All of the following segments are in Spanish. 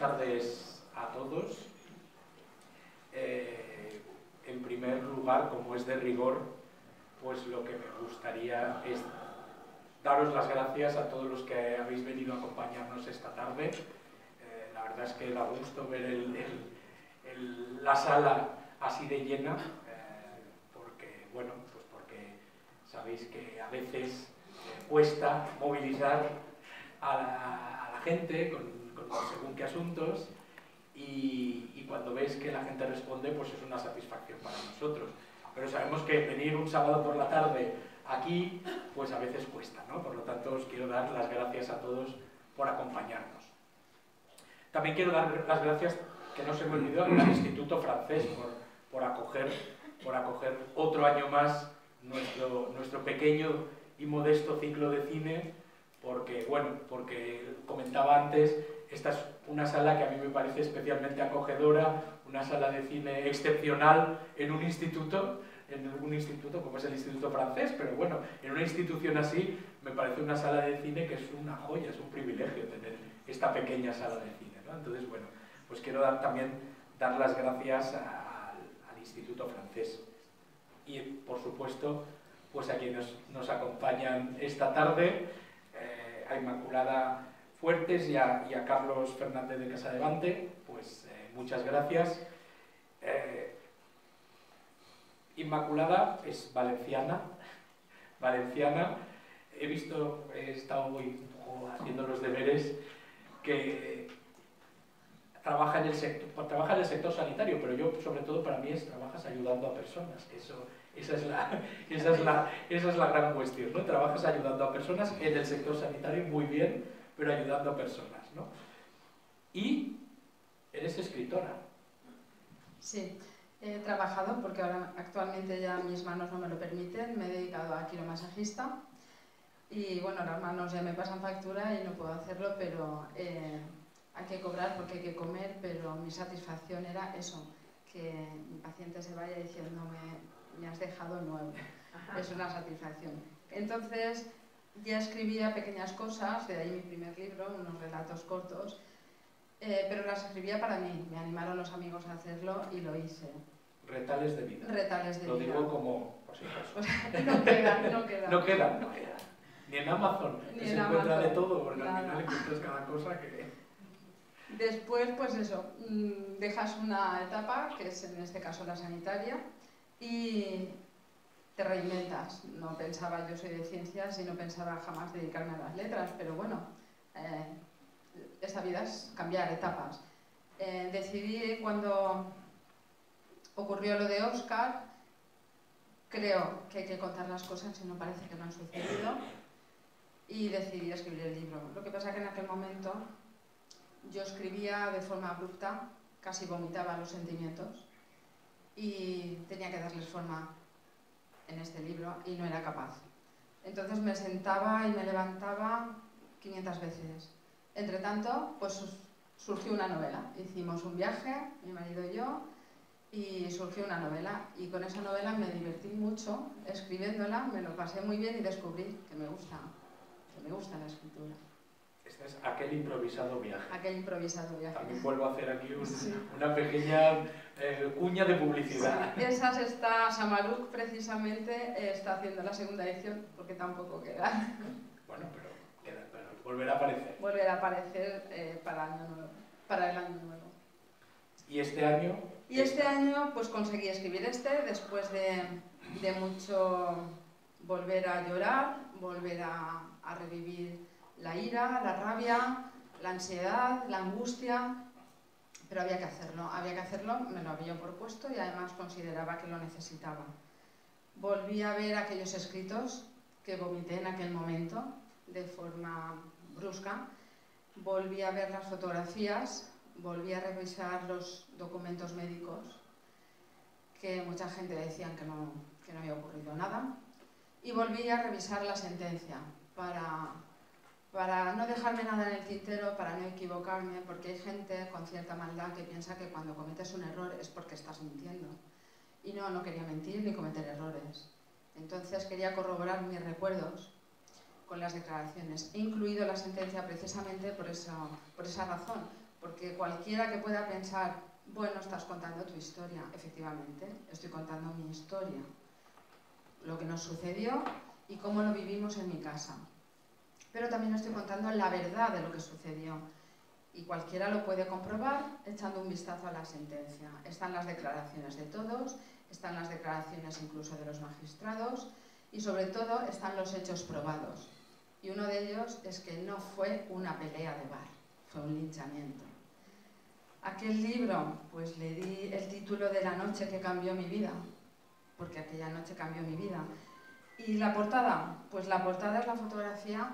tardes a todos. En primer lugar, como es de rigor, pues lo que me gustaría es daros las gracias a todos los que habéis venido a acompañarnos esta tarde. La verdad es que da gusto ver la sala así de llena, porque, bueno, pues porque sabéis que a veces cuesta movilizar a la gente con según qué asuntos, y cuando veis que la gente responde, pues es una satisfacción para nosotros. Pero sabemos que venir un sábado por la tarde aquí, pues a veces cuesta, ¿no? Por lo tanto, os quiero dar las gracias a todos por acompañarnos. También quiero dar las gracias, que no se me olvidó, al Instituto Francés por acoger otro año más nuestro pequeño y modesto ciclo de cine, porque, bueno, porque comentaba antes, esta es una sala que a mí me parece especialmente acogedora, una sala de cine excepcional en un instituto como es el Instituto Francés, pero bueno, en una institución así me parece una sala de cine que es una joya, es un privilegio tener esta pequeña sala de cine, ¿no? Entonces, bueno, pues quiero también dar las gracias al Instituto Francés. Y, por supuesto, pues a quienes nos acompañan esta tarde, a Inmaculada Fuertes y a Carlos Fernández de Casadevante, pues muchas gracias. Inmaculada es valenciana. He estado hoy haciendo los deberes, que trabaja en el sector sanitario, pero yo, sobre todo, para mí trabajas ayudando a personas. Esa es la gran cuestión, ¿no? Trabajas ayudando a personas en el sector sanitario, muy bien, pero ayudando a personas, ¿no? Y eres escritora. Sí, he trabajado, porque ahora actualmente ya mis manos no me lo permiten, me he dedicado a quiromasajista y bueno, las manos ya me pasan factura y no puedo hacerlo, pero hay que cobrar porque hay que comer, pero mi satisfacción era eso, que mi paciente se vaya diciéndome, me has dejado nuevo. Es una satisfacción. Entonces ya escribía pequeñas cosas, de ahí mi primer libro, unos relatos cortos, pero las escribía para mí, me animaron los amigos a hacerlo y lo hice. Retales de vida. Retales de vida. Lo digo como, por si acaso. No queda. No queda. Ni en Amazon, Ni se en encuentra Amazon. De todo, porque Nada. al final encuentras cada cosa que... Después, pues eso, dejas una etapa, que es en este caso la sanitaria, y te reinventas. No pensaba, yo soy de ciencias y no pensaba jamás dedicarme a las letras, pero bueno, esta vida es cambiar etapas. Decidí cuando ocurrió lo de Óscar, creo que hay que contar las cosas si no parece que no han sucedido, y decidí escribir el libro. Lo que pasa es que en aquel momento yo escribía de forma abrupta, casi vomitaba los sentimientos y tenía que darles forma en este libro y no era capaz. Entonces me sentaba y me levantaba 500 veces. Entre tanto, pues surgió una novela. Hicimos un viaje, mi marido y yo, y surgió una novela. Y con esa novela me divertí mucho escribiéndola, me lo pasé muy bien y descubrí que me gusta la escritura. Este es aquel improvisado viaje. Aquel improvisado viaje. También vuelvo a hacer aquí una pequeña cuña de publicidad. Sí, esas está Samaruk, precisamente, está haciendo la segunda edición, porque tampoco queda. Bueno, pero volverá a aparecer. Volverá a aparecer para el año nuevo. ¿Y este año? Y este año pues conseguí escribir después de mucho volver a llorar, volver a revivir la ira, la rabia, la ansiedad, la angustia, pero había que hacerlo, me lo había propuesto y además consideraba que lo necesitaba. Volví a ver aquellos escritos que vomité en aquel momento de forma brusca, volví a ver las fotografías, volví a revisar los documentos médicos, que mucha gente decían que no había ocurrido nada, y volví a revisar la sentencia para no dejarme nada en el tintero, para no equivocarme, porque hay gente con cierta maldad que piensa que cuando cometes un error es porque estás mintiendo. Y no quería mentir ni cometer errores. Entonces quería corroborar mis recuerdos con las declaraciones. He incluido la sentencia precisamente por esa razón, Porque cualquiera que pueda pensar, bueno, estás contando tu historia, efectivamente, estoy contando mi historia, lo que nos sucedió y cómo lo vivimos en mi casa. Pero también estoy contando la verdad de lo que sucedió. Y cualquiera lo puede comprobar echando un vistazo a la sentencia. Están las declaraciones de todos, están las declaraciones incluso de los magistrados y sobre todo están los hechos probados. Y uno de ellos es que no fue una pelea de bar, fue un linchamiento. Aquel libro, pues le di el título de La noche que cambió mi vida, porque aquella noche cambió mi vida. ¿Y la portada? Pues la portada es la fotografía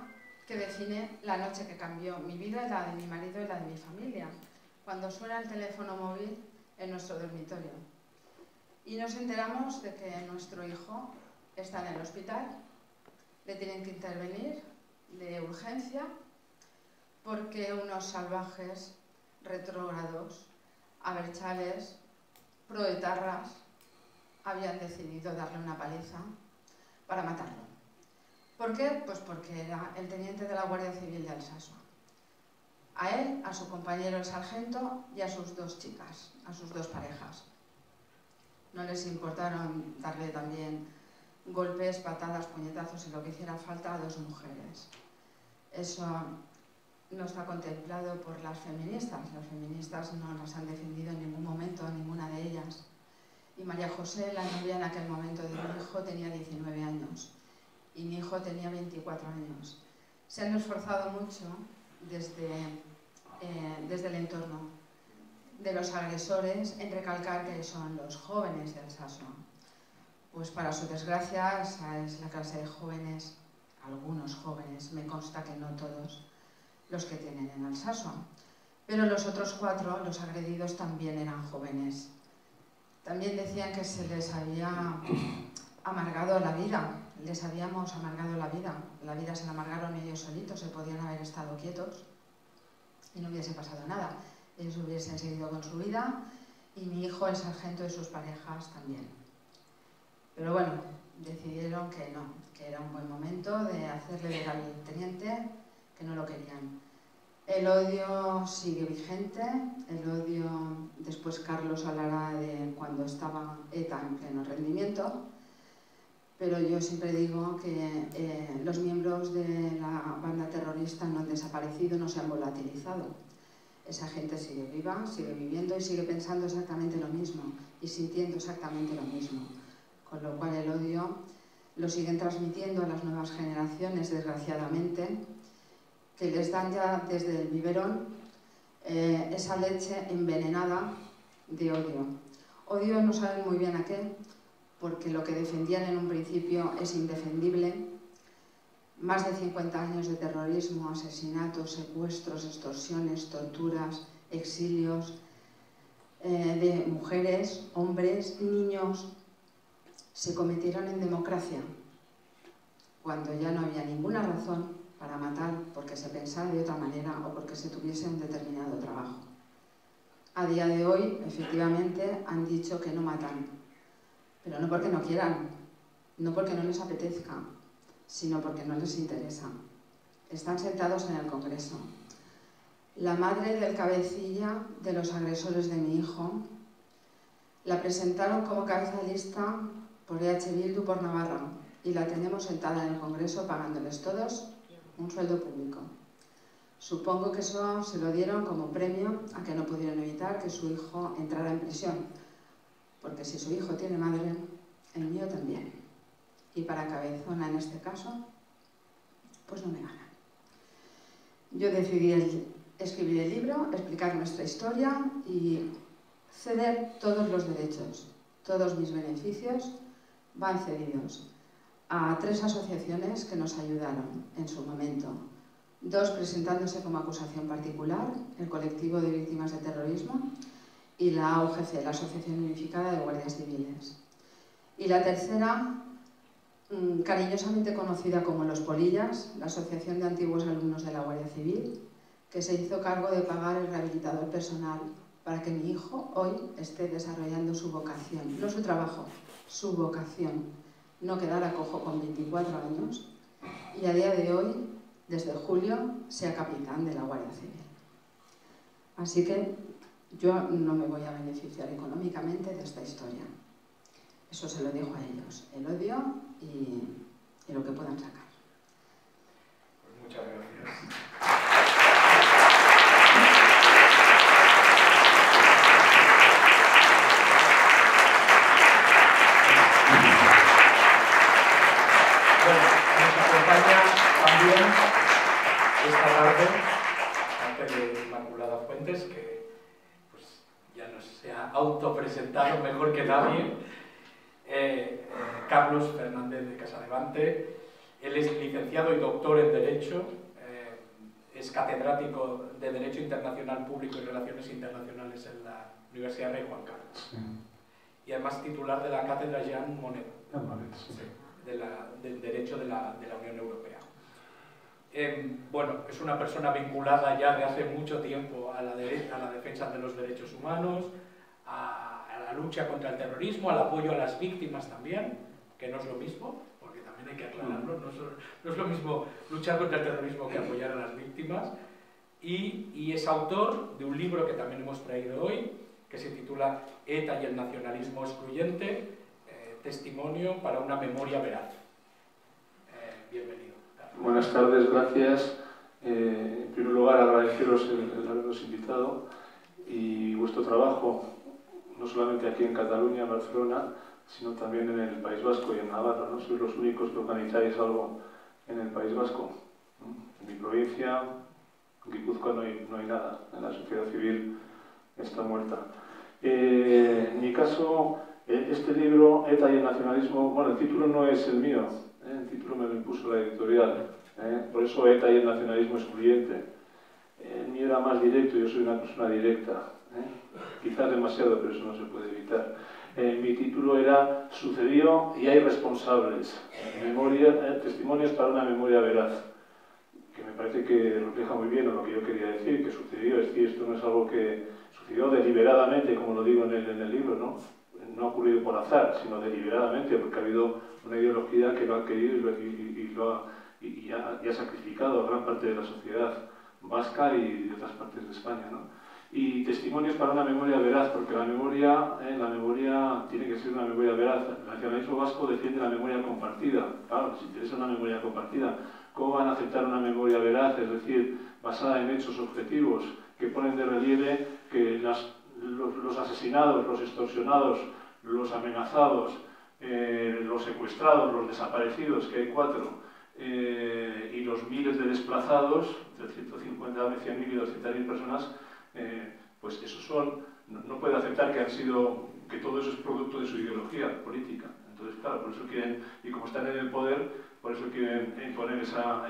que define la noche que cambió mi vida y la de mi marido y la de mi familia, cuando suena el teléfono móvil en nuestro dormitorio. Y nos enteramos de que nuestro hijo está en el hospital, le tienen que intervenir de urgencia porque unos salvajes retrógrados, abertzales, proetarras, habían decidido darle una paliza para matarlo. ¿Por qué? Pues porque era el teniente de la Guardia Civil de Alsacia. A él, a su compañero el sargento y a sus dos chicas, a sus dos parejas. No les importaron darle también golpes, patadas, puñetazos y lo que hiciera falta a dos mujeres. Eso no está contemplado por las feministas. Las feministas no las han defendido en ningún momento, ninguna de ellas. Y María José, la novia en aquel momento de mi hijo, tenía 19 años. Y mi hijo tenía 24 años. Se han esforzado mucho desde el entorno de los agresores en recalcar que son los jóvenes de Alsacia. Pues para su desgracia, esa es la clase de jóvenes, algunos jóvenes, me consta que no todos, los que tienen en Alsacia. Pero los otros 4, los agredidos, también eran jóvenes. También decían que se les había amargado la vida. Les habíamos amargado la vida se la amargaron ellos solitos, se podían haber estado quietos y no hubiese pasado nada. Ellos hubiesen seguido con su vida y mi hijo, el sargento y sus parejas también. Pero bueno, decidieron que no, que era un buen momento de hacerle ver al teniente que no lo querían. El odio sigue vigente, el odio, después Carlos hablará de cuando estaba ETA en pleno rendimiento, pero yo siempre digo que los miembros de la banda terrorista no han desaparecido, no se han volatilizado. Esa gente sigue viva, sigue viviendo y sigue pensando exactamente lo mismo y sintiendo exactamente lo mismo. Con lo cual el odio lo siguen transmitiendo a las nuevas generaciones, desgraciadamente, que les dan ya desde el biberón esa leche envenenada de odio. Odio no saben muy bien a qué, porque lo que defendían en un principio es indefendible. Más de 50 años de terrorismo, asesinatos, secuestros, extorsiones, torturas, exilios de mujeres, hombres, niños, se cometieron en democracia, cuando ya no había ninguna razón para matar porque se pensara de otra manera o porque se tuviese un determinado trabajo. A día de hoy, efectivamente, han dicho que no matan, pero no porque no quieran, no porque no les apetezca, sino porque no les interesa. Están sentados en el Congreso. La madre del cabecilla de los agresores de mi hijo la presentaron como cabeza de lista por EH Bildu por Navarra y la tenemos sentada en el Congreso pagándoles todos un sueldo público. Supongo que eso se lo dieron como premio a que no pudieron evitar que su hijo entrara en prisión, porque si su hijo tiene madre, el mío también. Y para cabezona en este caso, pues no me gana. Yo decidí escribir el libro, explicar nuestra historia y ceder todos los derechos. Todos mis beneficios van cedidos a 3 asociaciones que nos ayudaron en su momento. 2 presentándose como acusación particular, el colectivo de víctimas de terrorismo, y la AUGC, la Asociación Unificada de Guardias Civiles. Y la tercera, cariñosamente conocida como Los Polillas, la Asociación de Antiguos Alumnos de la Guardia Civil, que se hizo cargo de pagar el rehabilitador personal para que mi hijo hoy esté desarrollando su vocación, no su trabajo, su vocación. No quedara cojo con 24 años y a día de hoy, desde julio, sea capitán de la Guardia Civil. Así que yo no me voy a beneficiar económicamente de esta historia. Eso se lo dejo a ellos, el odio y lo que puedan sacar. Pues muchas gracias. Bueno, nos acompaña también esta tarde, aparte de Inmaculada Fuentes, que pues, ya nos se ha autopresentado mejor que nadie, Carlos Fernández de Casadevante. Él es licenciado y doctor en Derecho, es catedrático de Derecho Internacional Público y Relaciones Internacionales en la Universidad Rey Juan Carlos. Sí. Y además titular de la cátedra Jean Monnet, sí, del Derecho de la Unión Europea. Bueno, es una persona vinculada ya de hace mucho tiempo a la defensa de los derechos humanos, a la lucha contra el terrorismo, al apoyo a las víctimas también, que no es lo mismo, porque también hay que aclararlo, no es lo mismo luchar contra el terrorismo que apoyar a las víctimas, y es autor de un libro que también hemos traído hoy, que se titula ETA y el nacionalismo excluyente, testimonio para una memoria veraz. Bienvenido. Buenas tardes, gracias. En primer lugar, agradeceros el habernos invitado y vuestro trabajo, no solamente aquí en Cataluña, en Barcelona, sino también en el País Vasco y en Navarra, ¿no? Sois los únicos que organizáis algo en el País Vasco, ¿no? En mi provincia, en Guipúzcoa, no hay nada, en la sociedad civil está muerta. En mi caso, este libro, ETA y el nacionalismo, bueno, el título no es el mío, el título me lo impuso la editorial, por eso ETA y el nacionalismo excluyente. El mío era más directo, yo soy una persona directa, quizás demasiado, pero eso no se puede evitar. Mi título era Sucedió y hay responsables, testimonios para una memoria veraz, que me parece que refleja muy bien lo que yo quería decir, que sucedió, es decir, esto no es algo que sucedió deliberadamente, como lo digo en el libro, ¿no? No ha ocurrido por azar, sino deliberadamente, porque ha habido una ideología que lo ha querido y ha sacrificado a gran parte de la sociedad vasca y de otras partes de España, ¿no? Y testimonios para una memoria veraz, porque la memoria tiene que ser una memoria veraz. El nacionalismo vasco defiende la memoria compartida. Claro, les interesa una memoria compartida. ¿Cómo van a aceptar una memoria veraz, es decir, basada en hechos objetivos, que ponen de relieve que los asesinados, los extorsionados, los amenazados, los secuestrados, los desaparecidos, que hay 4, y los miles de desplazados, entre 150.000, 100.000 y 200.000 personas, pues esos no puede aceptar que todo eso es producto de su ideología política. Entonces, claro, por eso quieren, y como están en el poder, por eso quieren imponer esa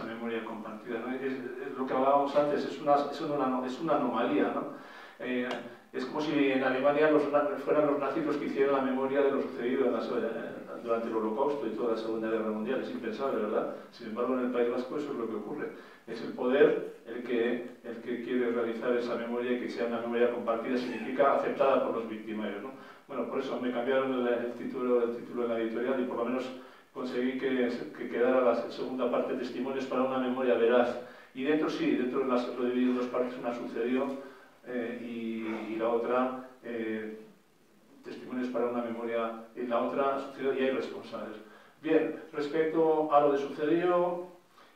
memoria compartida, ¿no? Es lo que hablábamos antes, es una anomalía, ¿no? Es como si en Alemania fueran los nazis los que hicieran la memoria de lo sucedido durante el Holocausto y toda la Segunda Guerra Mundial. Es impensable, ¿verdad? Sin embargo, en el País Vasco eso es lo que ocurre. Es el poder el que quiere realizar esa memoria, y que sea una memoria compartida significa aceptada por los victimarios, ¿no? Bueno, por eso me cambiaron el título en la editorial, y por lo menos conseguí que quedara la segunda parte, testimonios para una memoria veraz. Y dentro lo he dividido en 2 partes, una sucedió y la otra testimonios para una memoria, y la otra sucedió y hay responsables. Bien, respecto a lo de sucedió,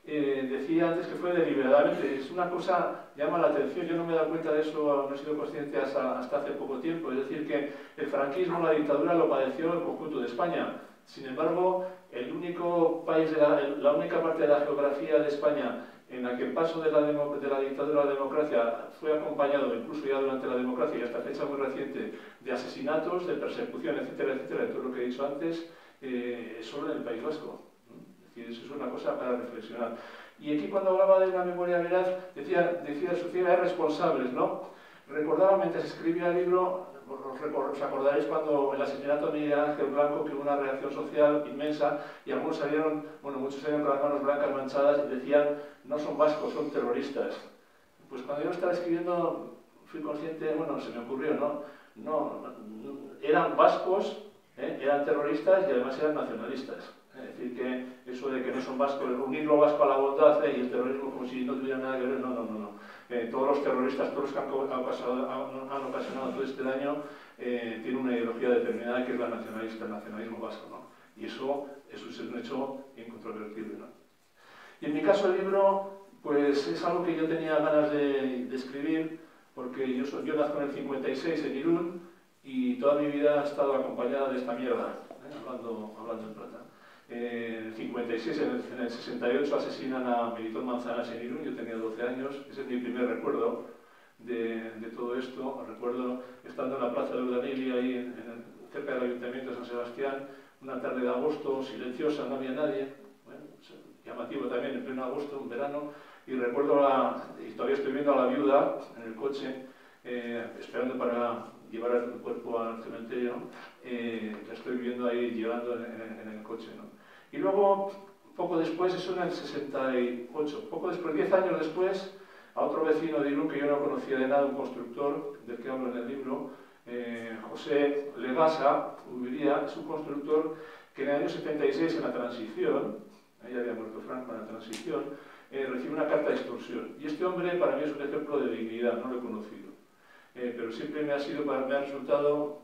decía antes que fue deliberadamente, es una cosa, llama la atención, yo no me he dado cuenta de eso, no he sido consciente hasta hace poco tiempo, es decir, que el franquismo, la dictadura, lo padeció el conjunto de España. Sin embargo, el único país, la única parte de la geografía de España en la que el paso de la dictadura a la democracia fue acompañado, incluso ya durante la democracia y hasta fecha muy reciente, de asesinatos, de persecución, etcétera, etcétera, de todo lo que he dicho antes, solo en el País Vasco. Es decir, eso es una cosa para reflexionar. Y aquí, cuando hablaba de una memoria veraz, decía Sofía, hay responsables, ¿no? Recordaba mientras escribía el libro, os acordaréis cuando el asesinato de Miguel Ángel Blanco, que hubo una reacción social inmensa, y algunos salieron, muchos salieron con las manos blancas manchadas y decían, no son vascos, son terroristas. Pues cuando yo estaba escribiendo, fui consciente, se me ocurrió, no, eran vascos, eran terroristas y además eran nacionalistas. Es decir, que eso de que no son vascos, unir lo vasco a la bondad y el terrorismo como si no tuviera nada que ver, no. todos los terroristas, todos los que han ocasionado todo este daño, tienen una ideología determinada que es la nacionalista, el nacionalismo vasco, ¿no? Y eso es un hecho incontrovertible, ¿no? Y en mi caso el libro, pues es algo que yo tenía ganas de escribir, porque yo nazco en el 56 en Irún y toda mi vida ha estado acompañada de esta mierda, hablando en plata. En el 56, en el 68 asesinan a Melitón Manzanas en Irún, yo tenía 12 años, ese es mi primer recuerdo de todo esto. Recuerdo estando en la plaza de Urdanili, ahí cerca del Ayuntamiento de San Sebastián, una tarde de agosto, silenciosa, no había nadie, bueno, llamativo también, en pleno agosto, un verano, y recuerdo, y todavía estoy viendo a la viuda en el coche, esperando para llevar el cuerpo al cementerio, la estoy viendo ahí llevando en el coche, ¿no? Y luego, poco después, eso en el 68, poco después, 10 años después, a otro vecino de Irún que yo no conocía de nada, un constructor del que hablo en el libro, José Legasa Ubiría, es un constructor que en el año 76, en la transición, ahí había muerto Franco en la transición, recibe una carta de extorsión. Y este hombre para mí es un ejemplo de dignidad, no lo he conocido. Pero siempre me ha resultado,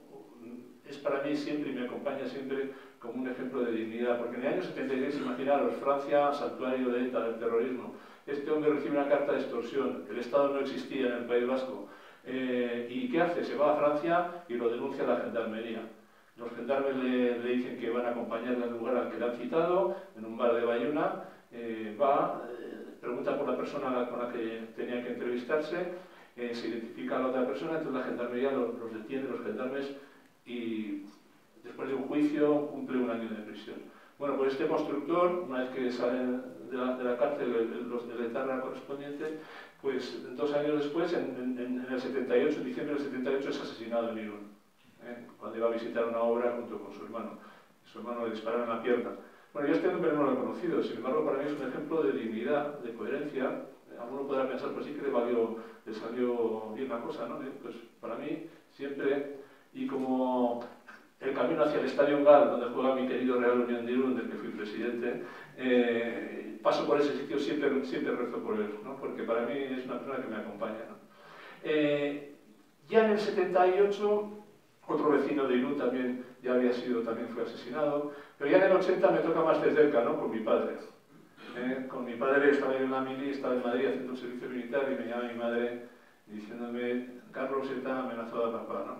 es para mí siempre y me acompaña siempre como un ejemplo de dignidad. Porque en el año 76, imaginaros, Francia, santuario de ETA, del terrorismo, este hombre recibe una carta de extorsión, el Estado no existía en el País Vasco. ¿Y qué hace? Se va a Francia y lo denuncia a la gendarmería. Los gendarmes le dicen que van a acompañarle al lugar al que le han citado, en un bar de Bayona, pregunta por la persona con la que tenía que entrevistarse, se identifica a la otra persona, entonces la gendarmería los detiene, los gendarmes, y después de un juicio cumple 1 año de prisión. Bueno, pues este constructor, una vez que salen de la cárcel los de la etarra correspondiente, pues 2 años después, en el 78, en diciembre del 78, es asesinado en Irún, cuando iba a visitar una obra junto con su hermano. Su hermano le dispararon en la pierna. Bueno, yo este hombre no lo he conocido, sin embargo para mí es un ejemplo de dignidad, de coherencia. Alguno podrá pensar, pues sí que le salió bien la cosa, ¿no? Pues para mí siempre, y como el camino hacia el Estadio Gal, donde juega mi querido Real Unión de Irún, del que fui presidente, paso por ese sitio, siempre rezo por él, ¿no? Porque para mí es una persona que me acompaña, ¿no? Ya en el 78, otro vecino de Irún también fue asesinado, pero ya en el 80 me toca más de cerca, ¿no? Con mi padre. Con mi padre estaba en una mili, estaba en Madrid haciendo un servicio militar y me llama mi madre diciéndome: Carlos está amenazado a papá, ¿no?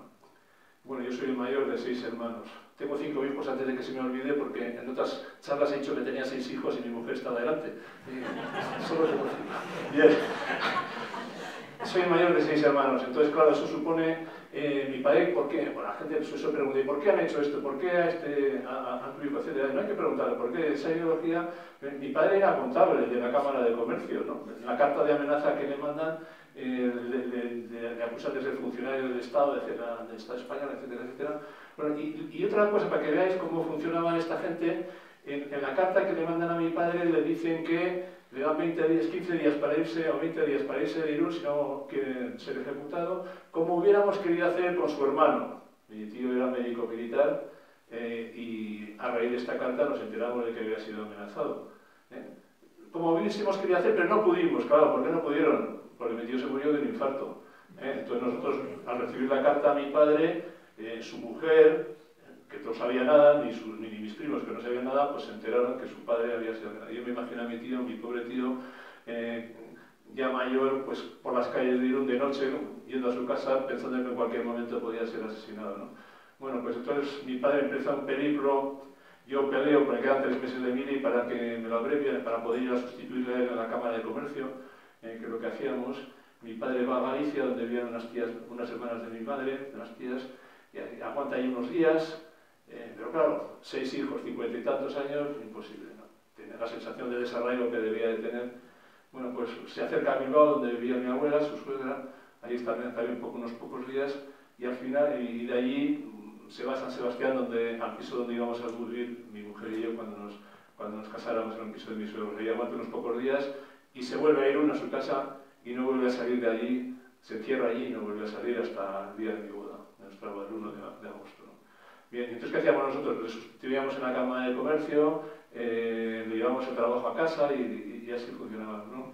Bueno, yo soy el mayor de 6 hermanos. Tengo 5 hijos antes de que se me olvide, porque en otras charlas he dicho que tenía 6 hijos y mi mujer está delante. Solo tengo 5. Bien. Soy el mayor de 6 hermanos, entonces claro, eso supone, mi padre, ¿por qué? Bueno, la gente se pregunta, ¿y por qué han hecho esto? ¿Por qué a tu hijo? Etcétera. No hay que preguntarle, ¿por qué? Esa ideología, mi padre era contable de la Cámara de Comercio, ¿no? La carta de amenaza que le mandan, le acusan de ser funcionario del Estado, del Estado español, etcétera, etcétera. Bueno, y otra cosa, para que veáis cómo funcionaba esta gente, en la carta que le mandan a mi padre le dicen que le dan 20 días, 15 días para irse, o 20 días para irse de Irún, si no quiere ser ejecutado, como hubiéramos querido hacer con su hermano. Mi tío era médico militar, y a raíz de esta carta nos enteramos de que había sido amenazado. Como hubiésemos querido hacer, pero no pudimos, claro, ¿por qué no pudieron? Porque mi tío se murió de un infarto. Entonces nosotros, al recibir la carta a mi padre, su mujer, que no sabía nada, ni mis primos que no sabían nada, pues se enteraron que su padre había sido amenazado. Yo me imagino a mi tío, mi pobre tío, ya mayor, pues por las calles de Irún de noche, ¿no? Yendo a su casa, pensando que en cualquier momento podía ser asesinado, ¿no? Bueno, pues entonces mi padre empezó un periplo. Yo peleo, porque quedan 3 meses de mili para que me lo abrevien, para poder ir a sustituirle a él en la Cámara de Comercio, que es lo que hacíamos. Mi padre va a Galicia, donde vivían unas hermanas de mi madre, unas tías, y aguanta ahí unos días. Pero claro, 6 hijos, 50 y tantos años, imposible, ¿no? Tiene la sensación de desarraigo que debía de tener. Bueno, pues se acerca a Bilbao, donde vivía mi abuela, su suegra, ahí está también unos pocos días, y al final, y de allí se va a San Sebastián, al piso donde íbamos a vivir mi mujer y yo cuando nos casáramos, en un piso de mi suegro. Ahí aguanta unos pocos días y se vuelve a ir a su casa y no vuelve a salir de allí, se encierra allí y no vuelve a salir hasta el día de mi boda, nuestra boda, el 1 de agosto, ¿no? Bien, entonces, ¿qué hacíamos nosotros? Le sustituíamos en la Cámara de Comercio, le llevábamos el trabajo a casa y así funcionaba, ¿no?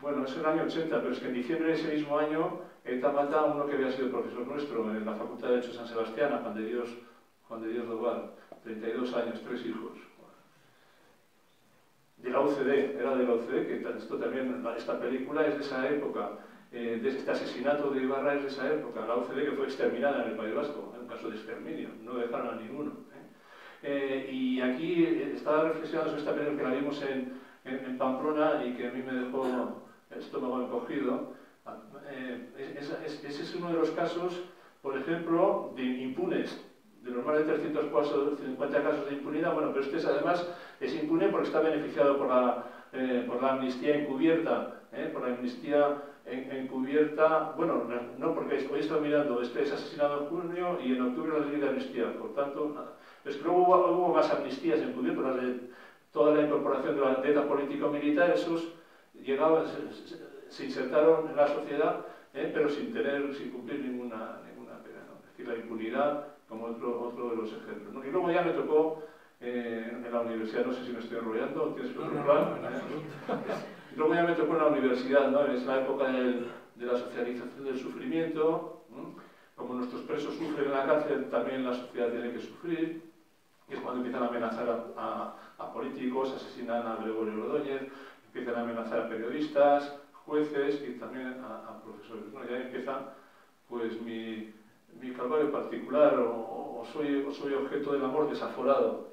Bueno, es el año 80, pero es que en diciembre de ese mismo año ETA mata a uno que había sido profesor nuestro en la Facultad de Derecho San Sebastián, a Juan de Dios Doval, 32 años, 3 hijos. De la UCD, era de la UCD, que esto también, esta película es de esa época, de este asesinato de Ibarra es de esa época, la UCD que fue exterminada en el País Vasco, un caso de exterminio, no dejaron a ninguno. Y aquí estaba reflexionando sobre esta película que la vimos en Pamplona y que a mí me dejó el estómago encogido. Ese es uno de los casos, por ejemplo, de impunes, de los más de 350 casos de impunidad. Bueno, pero este además es impune porque está beneficiado por la amnistía encubierta, por la amnistía encubierta. Bueno, no, porque hoy he estado mirando, este es asesinado en junio y en octubre la ley de amnistía, por tanto, nada. Pero es que luego hubo más amnistías encubiertas, las de toda la incorporación de la ETA político-militar, esos llegaban, se insertaron en la sociedad, pero sin cumplir ninguna pena, ¿no? Es decir, la impunidad como otro de los ejemplos, ¿no? Y luego ya me tocó en la universidad, no sé si me estoy enrollando, ¿tienes otro plan? Y luego ya me tocó en la universidad, ¿no? Es la época de la socialización del sufrimiento, ¿no? Como nuestros presos sufren en la cárcel, también la sociedad tiene que sufrir, que es cuando empiezan a amenazar a políticos, asesinan a Gregorio Ordóñez, empiezan a amenazar a periodistas, jueces y también a profesores, ¿no? Ya empieza pues mi calvario particular, o soy objeto del amor desaforado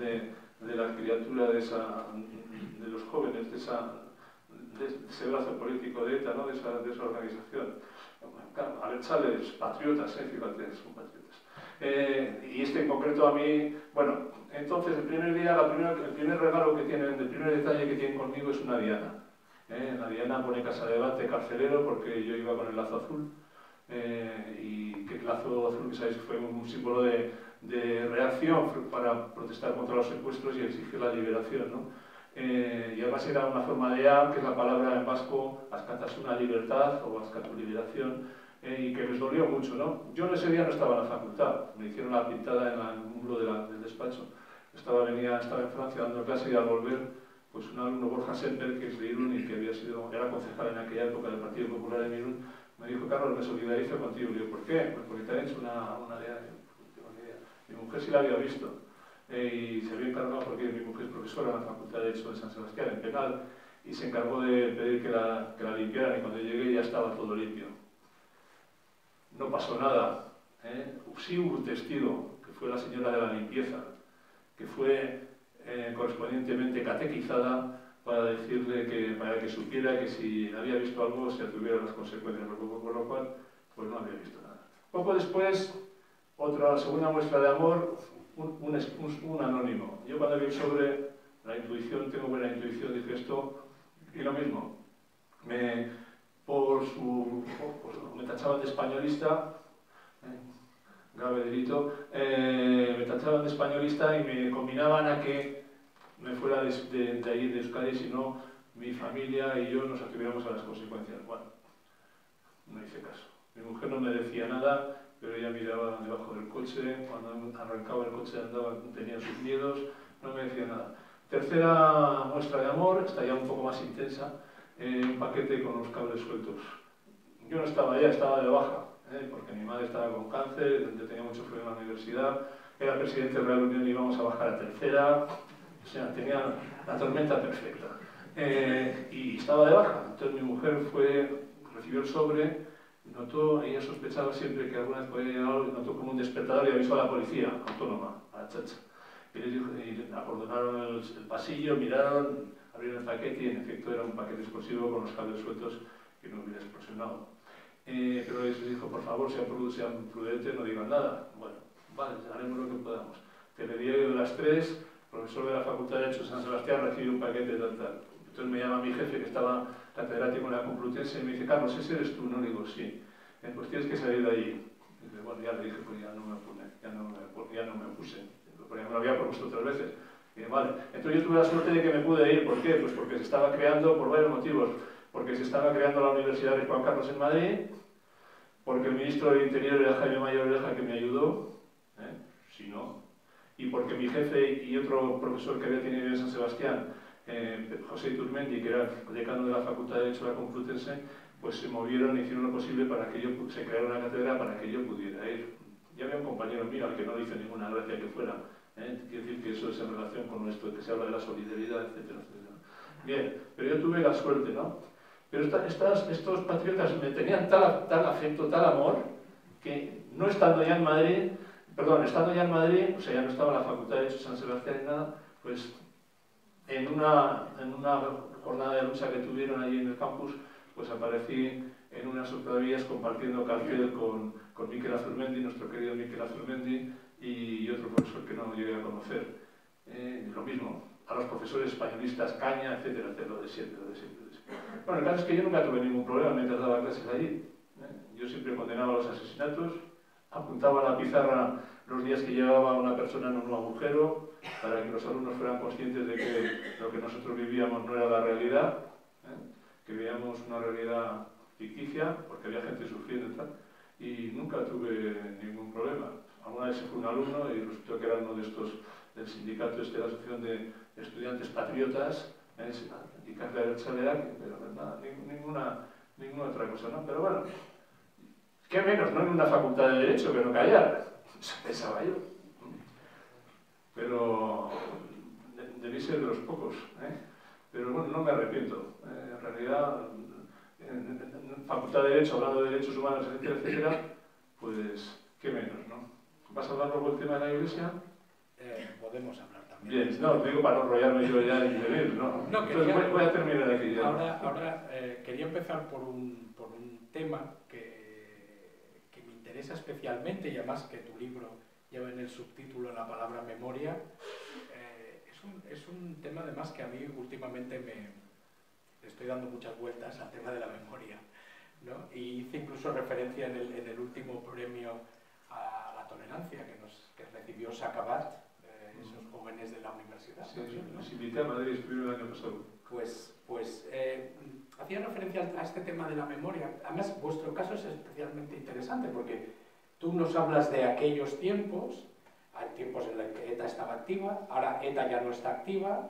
de la criatura de los jóvenes, de ese brazo político de ETA, ¿no? de esa organización. Abertzales, patriotas, fíjate, son patriotas. Y este en concreto a mí, bueno, entonces el primer día, el primer regalo que tienen, el primer detalle que tienen conmigo es una diana. La diana pone Casa de Debate carcelero porque yo iba con el lazo azul. Y que el lazo azul, que sabéis, fue un símbolo de reacción para protestar contra los secuestros y exigir la liberación, ¿no? Y además era una forma de A, que es la palabra en vasco, askatasuna libertad o askatu liberación, y que les dolió mucho, ¿no? Yo ese día no estaba en la facultad, me hicieron la pintada en el muro del despacho. Estaba en Francia dando clase y al volver, pues un alumno, Borja Semper, que es de Irún y que era concejal en aquella época del Partido Popular en Irún, me dijo: Carlos, me solidarizo contigo. Y yo: ¿por qué? Pues porque te han hecho una idea. No tengo ni idea. Mi mujer sí la había visto. Y se había encargado, porque mi mujer es profesora en la Facultad de Derecho de San Sebastián, en penal, y se encargó de pedir que la limpiaran, y cuando llegué ya estaba todo limpio. No pasó nada. Sí hubo un testigo, que fue la señora de la limpieza, que fue correspondientemente catequizada para decirle para que supiera que si había visto algo se atuviera las consecuencias, por lo cual pues no había visto nada. Poco después, otra segunda muestra de amor, un anónimo. Yo cuando vi sobre la intuición, tengo buena intuición, dije esto, y lo mismo. Me tachaban de españolista, grave delito, me tachaban de españolista y me combinaban a que me fuera de ahí, de Euskadi, si no, mi familia y yo nos atuviéramos a las consecuencias. Bueno, no hice caso. Mi mujer no me decía nada, pero ella miraba debajo del coche, cuando arrancaba el coche tenía sus miedos, no me decía nada. Tercera muestra de amor, esta ya un poco más intensa, un paquete con los cables sueltos. Yo no estaba allá, estaba de baja, porque mi madre estaba con cáncer, yo tenía mucho frío en la universidad, era presidente de Real Unión y íbamos a bajar a tercera. O sea, tenía la tormenta perfecta. Y estaba de baja. Entonces mi mujer recibió el sobre, notó, ella sospechaba siempre que alguna vez podía llegar algo, notó como un despertador y avisó a la policía autónoma, a la chacha. Y acordonaron el pasillo, miraron, abrieron el paquete y en efecto era un paquete explosivo con los cables sueltos que no hubiera explosionado. Pero les dijo: por favor, sean prudentes, no digan nada. Bueno, vale, haremos lo que podamos. Telediario de las 3. Profesor de la Facultad de Derecho de San Sebastián, recibe un paquete de tal. Entonces me llama mi jefe, que estaba catedrático en la Complutense, y me dice: Carlos, ¿ese eres tú? No, le digo: sí. Pues tienes que salir de allí. Y dice: bueno, ya le dije, pues ya no me opuse. Porque ya me lo había propuesto 3 veces. Y dije: vale. Entonces yo tuve la suerte de que me pude ir. ¿Por qué? Pues porque se estaba creando, por varios motivos. Porque se estaba creando la Universidad de Juan Carlos en Madrid, porque el ministro del Interior era Jaime Mayor Oreja, que me ayudó, si no, y porque mi jefe y otro profesor que había tenido en San Sebastián José Iturmendi, que era el decano de la Facultad de Derecho de la Complutense, pues se movieron e hicieron lo posible para que se creara una cátedra para que yo pudiera ir. Ya había un compañero mío al que no le hizo ninguna gracia que fuera. Quiero decir que eso es en relación con esto, que se habla de la solidaridad, etcétera, etcétera. Bien, pero yo tuve la suerte, ¿no? Pero estos patriotas me tenían tal afecto, tal amor, que no estando ya en Madrid, o sea, ya no estaba en la Facultad de Derecho de San Sebastián ni nada, pues en una jornada de lucha que tuvieron allí en el campus, pues aparecí en unas octavías compartiendo cartel con Miquel Azurmendi, nuestro querido Miquel Azurmendi, y otro profesor que no llegué a conocer. Lo mismo, a los profesores españolistas, Caña, etcétera, etcétera, lo de siempre. Bueno, el caso es que yo nunca tuve ningún problema mientras daba clases allí. Yo siempre condenaba los asesinatos, apuntaba a la pizarra los días que llevaba una persona en un agujero, para que los alumnos fueran conscientes de que lo que nosotros vivíamos no era la realidad, que veíamos una realidad ficticia, porque había gente sufriendo y tal, y nunca tuve ningún problema. Alguna vez se fue un alumno y resultó que era uno de estos del sindicato de la Asociación de Estudiantes Patriotas, y Carla del Chalerac, pero nada, ninguna otra cosa, ¿no? Pero bueno, qué menos, ¿no? En una facultad de Derecho que no callar, eso pensaba yo. Pero debí ser de los pocos, pero bueno, no me arrepiento. En realidad, en Facultad de Derecho, hablando de derechos humanos, etcétera, etcétera, pues qué menos, ¿no? ¿Vas a hablar luego del tema de la Iglesia? Podemos hablar también. Bien, no, digo para no enrollarme yo ya en venir, ¿no? Entonces voy a terminar aquí ya. Ahora quería empezar por un tema que me interesa especialmente, y además que tu libro lleva en el subtítulo la palabra memoria. Es un tema además que a mí últimamente me estoy dando muchas vueltas al tema de la memoria, ¿no? Y hice incluso referencia en el último premio a la tolerancia que recibió Sacabat, esos jóvenes de la universidad. Sí, los invité a Madrid, estuvieron el año pasado. Pues hacía referencia a este tema de la memoria. Además, vuestro caso es especialmente interesante porque tú nos hablas de aquellos tiempos, hay tiempos en los que ETA estaba activa, ahora ETA ya no está activa,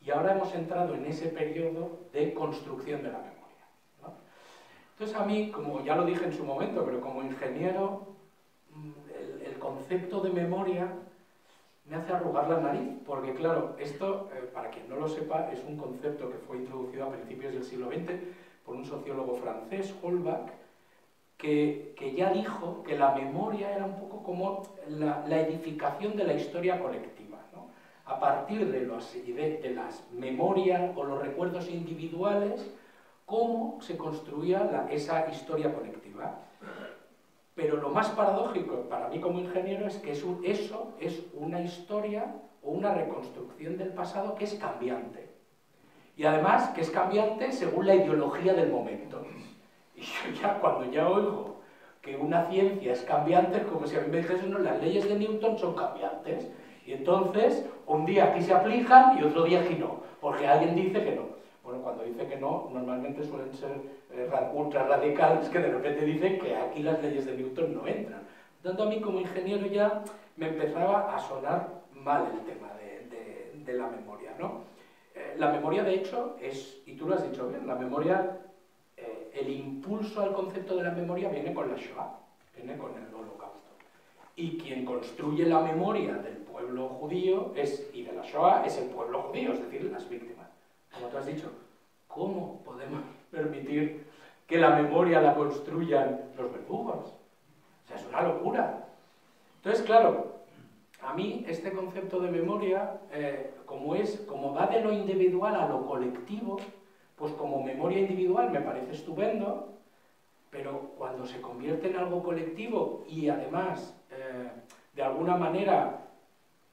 y ahora hemos entrado en ese periodo de construcción de la memoria, ¿no? Entonces a mí, como ya lo dije en su momento, pero como ingeniero, el concepto de memoria me hace arrugar la nariz, porque claro, esto, para quien no lo sepa, es un concepto que fue introducido a principios del siglo XX por un sociólogo francés, Holbach, que ya dijo que la memoria era un poco como la edificación de la historia colectiva, ¿no? A partir de las memorias o los recuerdos individuales, cómo se construía esa historia colectiva. Pero lo más paradójico para mí como ingeniero es que eso es una historia o una reconstrucción del pasado que es cambiante. Y además que es cambiante según la ideología del momento. Y yo cuando ya oigo que una ciencia es cambiante, es como si a mí me dijesen, no, las leyes de Newton son cambiantes. Y entonces, un día aquí se aplican y otro día aquí no, porque alguien dice que no. Bueno, cuando dice que no, normalmente suelen ser ultra radicales que de repente dicen que aquí las leyes de Newton no entran. Por tanto, a mí como ingeniero ya me empezaba a sonar mal el tema de la memoria, ¿no? La memoria, de hecho, y tú lo has dicho bien, la memoria, el impulso al concepto de la memoria viene con la Shoah, viene con el Holocausto. Y quien construye la memoria del pueblo judío y de la Shoah es el pueblo judío, es decir, las víctimas. Como tú has dicho, ¿cómo podemos permitir que la memoria la construyan los verdugos? O sea, es una locura. Entonces, claro, a mí este concepto de memoria, como va de lo individual a lo colectivo, pues como memoria individual me parece estupendo, pero cuando se convierte en algo colectivo y además, de alguna manera,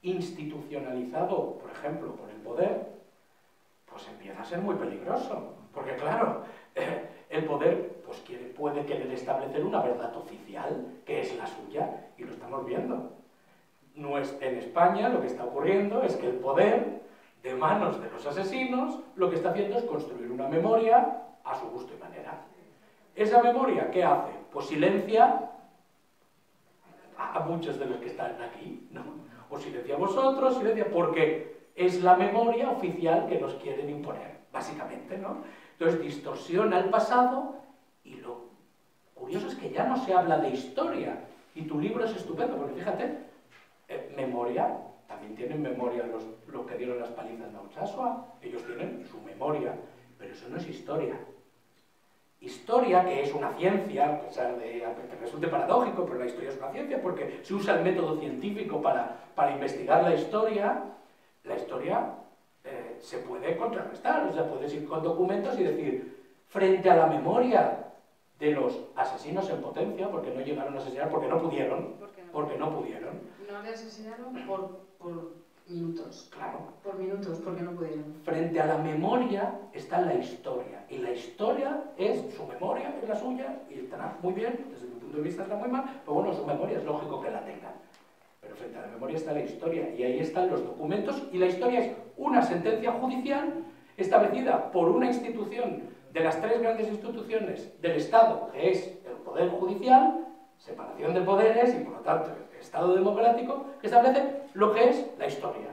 institucionalizado, por ejemplo, por el poder, pues empieza a ser muy peligroso, porque claro, el poder pues puede querer establecer una verdad oficial, que es la suya, y lo estamos viendo. En España lo que está ocurriendo es que el poder, de manos de los asesinos, lo que está haciendo es construir una memoria a su gusto y manera. ¿Esa memoria qué hace? Pues silencia a muchos de los que están aquí, ¿no? O silencia a vosotros, silencia porque es la memoria oficial que nos quieren imponer, básicamente, ¿no? Entonces distorsiona el pasado y lo curioso es que ya no se habla de historia. Y tu libro es estupendo, porque fíjate, memoria, también tienen memoria los que dieron las palizas en Alsasua, ellos tienen su memoria, pero eso no es historia. Historia, que es una ciencia, a pesar de que resulte paradójico, pero la historia es una ciencia porque se usa el método científico para investigar la historia se puede contrarrestar, o sea, puedes ir con documentos y decir, frente a la memoria de los asesinos en potencia, porque no llegaron a asesinar, porque no pudieron. No le asesinaron por minutos. Claro. Por minutos, porque no pudieron. Frente a la memoria está la historia, y la historia es su memoria, es la suya, y estará muy bien, desde mi punto de vista está muy mal, pero bueno, su memoria es lógico que la tengan. Pero frente a la memoria está la historia, y ahí están los documentos, y la historia es una sentencia judicial establecida por una institución de las tres grandes instituciones del Estado, que es el Poder Judicial, separación de poderes y por lo tanto el Estado democrático, que establece lo que es la historia.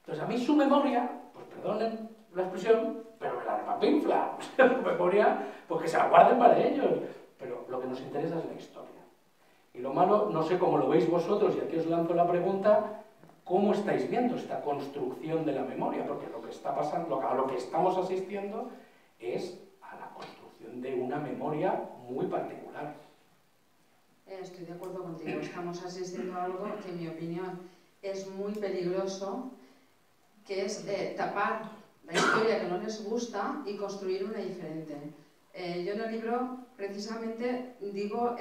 Entonces a mí su memoria, pues perdonen la expresión, pero me la repapinfla. Su memoria, pues que se la guarden para ellos. Pero lo que nos interesa es la historia. Y lo malo, no sé cómo lo veis vosotros, y aquí os lanzo la pregunta, ¿cómo estáis viendo esta construcción de la memoria? Porque lo que está pasando, a lo que estamos asistiendo es a la construcción de una memoria muy particular. Estoy de acuerdo contigo, estamos asistiendo a algo que en mi opinión es muy peligroso, que es tapar la historia que no les gusta y construir una diferente. Yo en el libro precisamente digo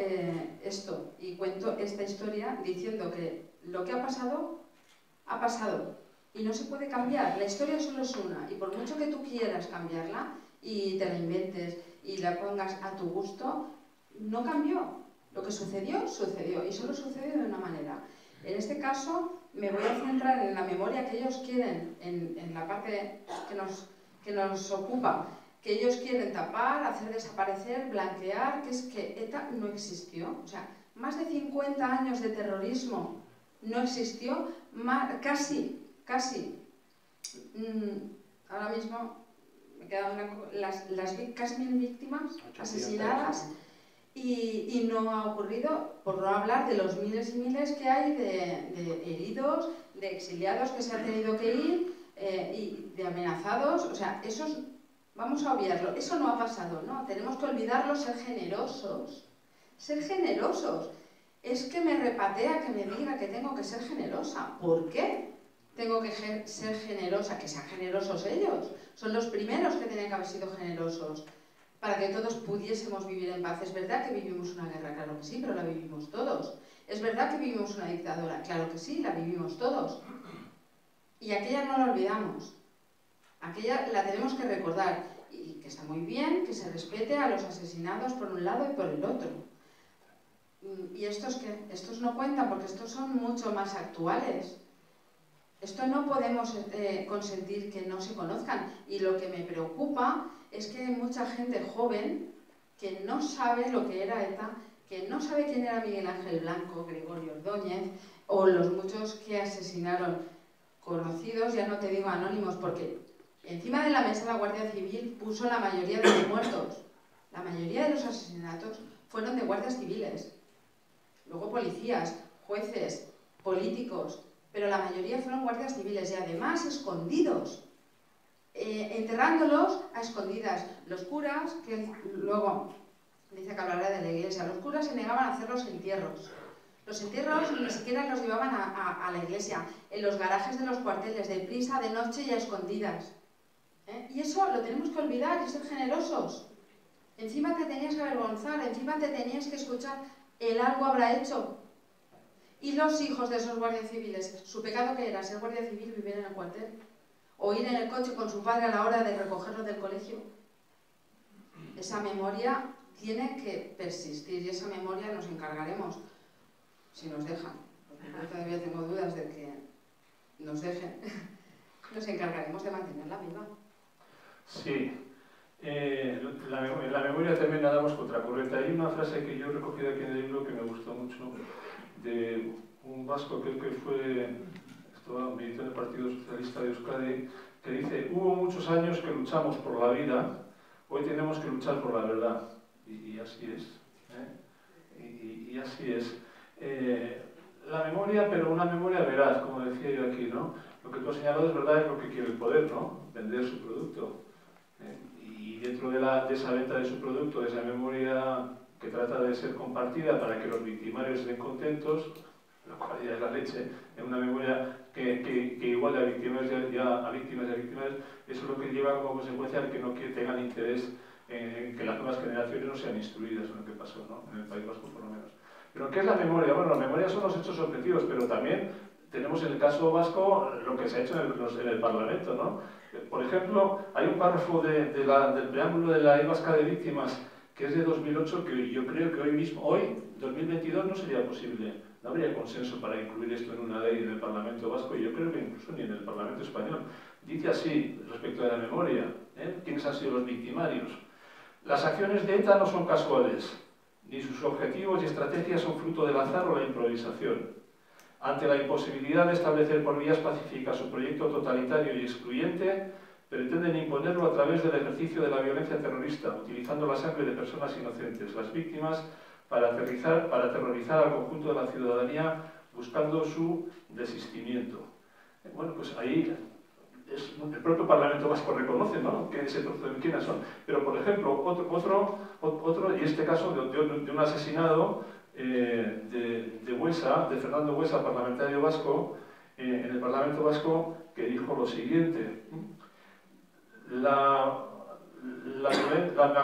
esto y cuento esta historia diciendo que lo que ha pasado y no se puede cambiar. La historia solo es una y por mucho que tú quieras cambiarla y te la inventes y la pongas a tu gusto, no cambió. Lo que sucedió, sucedió y solo sucedió de una manera. En este caso me voy a centrar en la memoria que ellos quieren, en la parte que nos ocupa, que ellos quieren tapar, hacer desaparecer, blanquear, que es que ETA no existió. O sea, más de 50 años de terrorismo no existió, casi, ahora mismo me quedan casi 1000 víctimas asesinadas y no ha ocurrido, por no hablar de los miles y miles que hay de heridos, de exiliados que se han tenido que ir y de amenazados. O sea, vamos a obviarlo, eso no ha pasado, ¿no? Tenemos que olvidarlo, ser generosos. Ser generosos. Es que me repatea que me diga que tengo que ser generosa. ¿Por qué tengo que ser generosa? Que sean generosos ellos. Son los primeros que tienen que haber sido generosos para que todos pudiésemos vivir en paz. Es verdad que vivimos una guerra, claro que sí, pero la vivimos todos. Es verdad que vivimos una dictadura, claro que sí, la vivimos todos. Y aquella no la olvidamos. Aquella la tenemos que recordar. Y que está muy bien que se respete a los asesinados por un lado y por el otro. ¿Y estos qué? Estos no cuentan porque estos son mucho más actuales. Esto no podemos consentir que no se conozcan. Y lo que me preocupa es que hay mucha gente joven que no sabe lo que era ETA, que no sabe quién era Miguel Ángel Blanco, Gregorio Ordóñez, o los muchos que asesinaron, conocidos, ya no te digo anónimos, porque encima de la mesa la Guardia Civil puso la mayoría de los muertos. La mayoría de los asesinatos fueron de guardias civiles. Luego policías, jueces, políticos, pero la mayoría fueron guardias civiles y además escondidos, enterrándolos a escondidas. Los curas, que luego dice que hablará de la iglesia, los curas se negaban a hacer los entierros. Los entierros ni siquiera los llevaban a la iglesia, en los garajes de los cuarteles, deprisa, de noche y a escondidas. Y eso lo tenemos que olvidar y ser generosos. Encima te tenías que avergonzar, encima te tenías que escuchar, él algo habrá hecho. Y los hijos de esos guardias civiles, su pecado que era ser guardia civil, vivir en el cuartel, o ir en el coche con su padre a la hora de recogerlo del colegio. Esa memoria tiene que persistir y esa memoria nos encargaremos, si nos dejan, porque yo todavía tengo dudas de que nos dejen, nos encargaremos de mantenerla viva. Sí. La memoria también nadamos contracorriente. Hay una frase que yo he recogido aquí en el libro que me gustó mucho, de un vasco que fue, esto militó en el Partido Socialista de Euskadi, que dice: hubo muchos años que luchamos por la vida, hoy tenemos que luchar por la verdad. Y así es. Y así es. La memoria, pero una memoria veraz, como decía yo aquí, ¿no? Lo que tú has señalado es verdad, es lo que quiere el poder, ¿no? Vender su producto. Y dentro de esa venta de su producto, de esa memoria que trata de ser compartida para que los victimarios estén contentos, lo cual ya es la leche, en una memoria que igual a víctimas y a víctimas, eso es lo que lleva como consecuencia a que no tengan interés en que las nuevas generaciones no sean instruidas en lo que pasó, ¿no? En el País Vasco por lo menos. ¿Pero qué es la memoria? Bueno, la memoria son los hechos objetivos, pero también tenemos en el caso vasco lo que se ha hecho en el Parlamento, ¿no? Por ejemplo, hay un párrafo del preámbulo de la Ley Vasca de Víctimas, que es de 2008, que yo creo que hoy, 2022, no sería posible. No habría consenso para incluir esto en una ley en el Parlamento Vasco, y yo creo que incluso ni en el Parlamento Español. Dice así, respecto a la memoria, ¿quiénes han sido los victimarios? Las acciones de ETA no son casuales, ni sus objetivos y estrategias son fruto del azar o la improvisación. Ante la imposibilidad de establecer por vías pacíficas su proyecto totalitario y excluyente, pretenden imponerlo a través del ejercicio de la violencia terrorista, utilizando la sangre de personas inocentes, las víctimas, para aterrorizar al conjunto de la ciudadanía, buscando su desistimiento. Bueno, pues ahí el propio Parlamento Vasco reconoce, ¿no?, que ese trozo de quiénes son. Pero, por ejemplo, otro y este caso de un asesinado de Buesa, de Fernando Buesa, parlamentario vasco, en el Parlamento Vasco, que dijo lo siguiente: la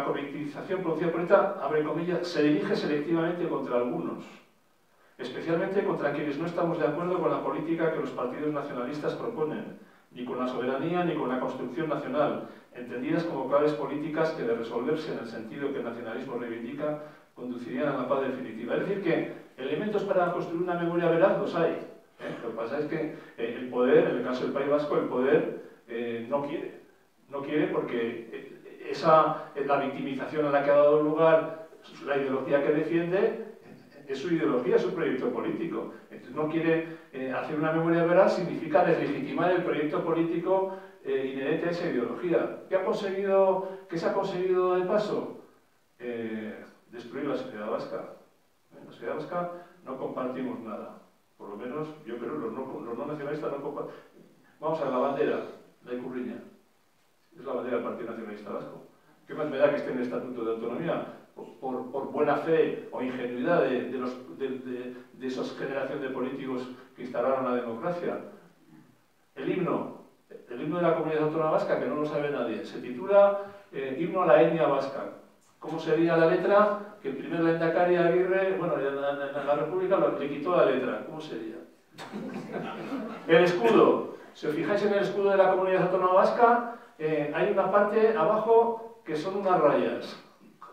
colectivización producida por ETA, abre comillas, se dirige selectivamente contra algunos, especialmente contra quienes no estamos de acuerdo con la política que los partidos nacionalistas proponen, ni con la soberanía ni con la construcción nacional, entendidas como claves políticas que, de resolverse en el sentido que el nacionalismo reivindica, conducirían a la paz definitiva. Es decir, que elementos para construir una memoria veraz los hay. Lo que pasa es que el poder, en el caso del País Vasco, el poder no quiere porque la victimización a la que ha dado lugar, la ideología que defiende, es su ideología, es su proyecto político. Entonces no quiere hacer una memoria veraz, significa deslegitimar el proyecto político inherente a esa ideología. ¿Qué se ha conseguido de paso? Destruir la sociedad vasca. En la sociedad vasca no compartimos nada. Por lo menos, yo creo, los no nacionalistas no compartimos. Vamos a la bandera, la Icurriña. Es la bandera del Partido Nacionalista Vasco. ¿Qué más me da que esté en el Estatuto de Autonomía? Por buena fe o ingenuidad de esa generación de políticos que instalaron la democracia. El himno de la Comunidad Autónoma Vasca, que no lo sabe nadie, se titula Himno a la etnia vasca. ¿Cómo sería la letra? Que el primer lehendakari Aguirre, bueno, en la República le quitó la letra. ¿Cómo sería? El escudo. Si os fijáis en el escudo de la Comunidad Autónoma Vasca, hay una parte abajo que son unas rayas.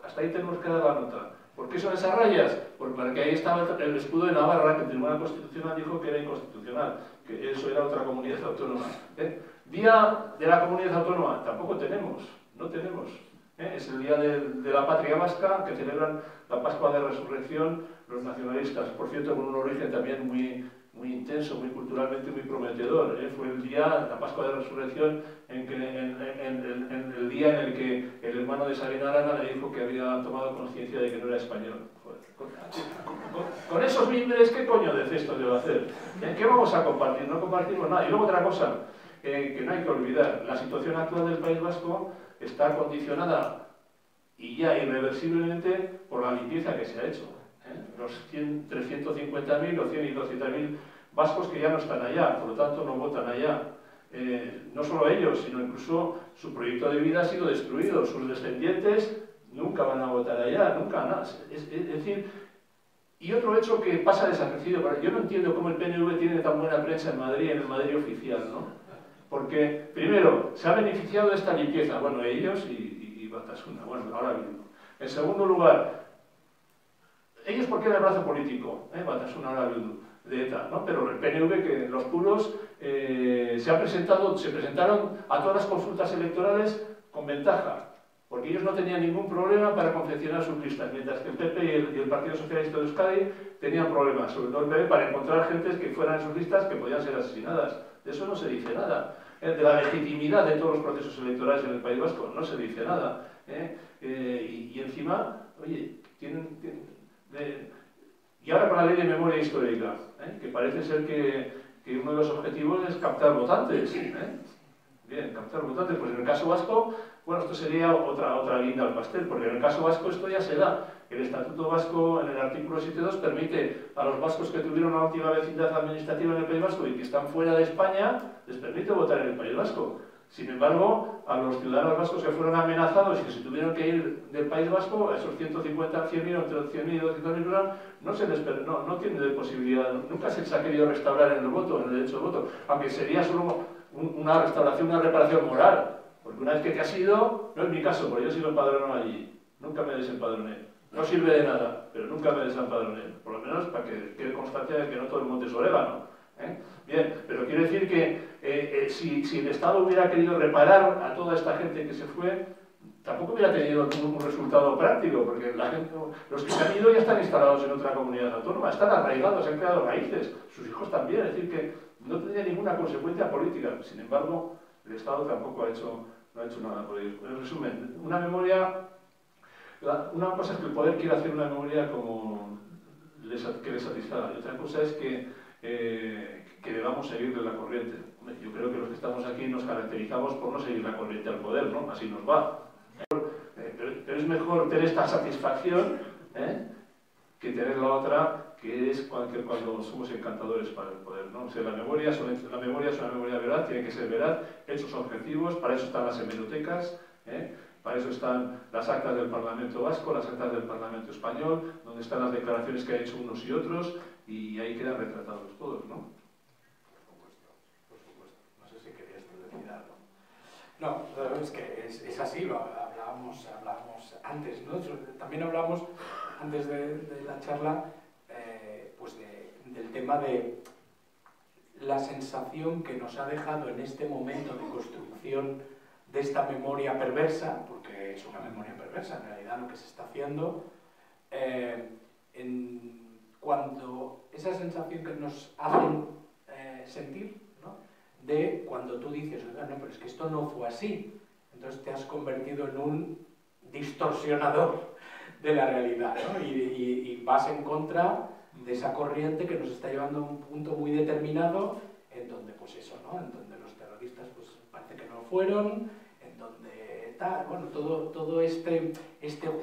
Hasta ahí tenemos que dar la nota. ¿Por qué son esas rayas? Porque ahí estaba el escudo de Navarra, que el Tribunal Constitucional dijo que era inconstitucional, que eso era otra comunidad autónoma. Día de la Comunidad Autónoma, tampoco tenemos, no tenemos. Es el Día de la Patria Vasca, que celebran la Pascua de Resurrección los nacionalistas. Por cierto, con un origen también muy intenso, muy culturalmente muy prometedor. Fue el día, la Pascua de Resurrección, en el día en el que el hermano de Sabina Arana le dijo que había tomado conciencia de que no era español. Con esos mimbres, ¿qué coño de cesto debo hacer? ¿Qué vamos a compartir? No compartimos nada. Y luego otra cosa que no hay que olvidar. La situación actual del País Vasco está condicionada y ya irreversiblemente por la limpieza que se ha hecho. Los 350.000 o 100 y 200.000 vascos que ya no están allá, por lo tanto no votan allá. No solo ellos, sino incluso su proyecto de vida ha sido destruido. Sus descendientes nunca van a votar allá, nunca nada. Es decir, y otro hecho que pasa desapercibido. Yo no entiendo cómo el PNV tiene tan buena prensa en Madrid, en el Madrid oficial, ¿no? Porque, primero, se ha beneficiado de esta limpieza. Bueno, ellos y Batasuna. Bueno, ahora mismo. En segundo lugar, ellos porque era el brazo político, Batasuna, ahora mismo, de ETA, ¿no? Pero el PNV, que los puros se presentaron a todas las consultas electorales con ventaja, porque ellos no tenían ningún problema para confeccionar sus listas, mientras que el PP y el Partido Socialista de Euskadi tenían problemas, sobre todo el PP, para encontrar gentes que fueran en sus listas que podían ser asesinadas. De eso no se dice nada. De la legitimidad de todos los procesos electorales en el País Vasco no se dice nada. Y encima, oye, y ahora con la ley de memoria histórica, que parece ser que uno de los objetivos es captar votantes. Bien, captar votantes, pues en el caso vasco, bueno, esto sería otra guinda al pastel, porque en el caso vasco esto ya se da. El Estatuto Vasco, en el artículo 7.2, permite a los vascos que tuvieron una última vecindad administrativa en el País Vasco y que están fuera de España, les permite votar en el País Vasco. Sin embargo, a los ciudadanos vascos que fueron amenazados y que se tuvieron que ir del País Vasco, a esos 150, 100.000, entre 100.000 y 200.000, no tienen posibilidad, nunca se les ha querido restaurar en el voto, en el derecho de voto, aunque sería solo una restauración, una reparación moral, porque una vez que te has ido, no es mi caso, porque yo he sido empadronado allí, nunca me desempadroné. No sirve de nada, pero nunca me desempadroné, por lo menos para que quede constancia de que no todo el monte es orégano. Bien, pero quiero decir que si el Estado hubiera querido reparar a toda esta gente que se fue, tampoco hubiera tenido un resultado práctico, porque los que se han ido ya están instalados en otra comunidad autónoma, están arraigados, han creado raíces, sus hijos también, es decir, que no tendría ninguna consecuencia política. Sin embargo, el Estado tampoco no ha hecho nada por ello. En resumen, una memoria, una cosa es que el poder quiere hacer una memoria que le satisfaga, y otra cosa es que debamos seguir de la corriente. Yo creo que los que estamos aquí nos caracterizamos por no seguir la corriente al poder, ¿no? Así nos va. Pero es mejor tener esta satisfacción que tener la otra, que es cuando somos encantadores para el poder, ¿no? O sea, la memoria es una memoria veraz, tiene que ser veraz, hechos objetivos, para eso están las hemerotecas, para eso están las actas del Parlamento Vasco, las actas del Parlamento Español, donde están las declaraciones que han hecho unos y otros, y ahí quedan retratados todos, ¿no? Por supuesto. No sé si querías decir algo. No, es que es así, lo hablábamos antes, ¿no? También hablamos antes de la charla pues del tema de la sensación que nos ha dejado en este momento de construcción de esta memoria perversa, porque es una memoria perversa en realidad lo que se está haciendo, cuando esa sensación que nos hacen sentir, ¿no? De cuando tú dices, oiga, no, pero es que esto no fue así, entonces te has convertido en un distorsionador de la realidad, ¿no? Y vas en contra de esa corriente que nos está llevando a un punto muy determinado, en donde, pues eso, ¿no? En donde los terroristas, pues parece que no fueron, en donde tal, bueno, todo este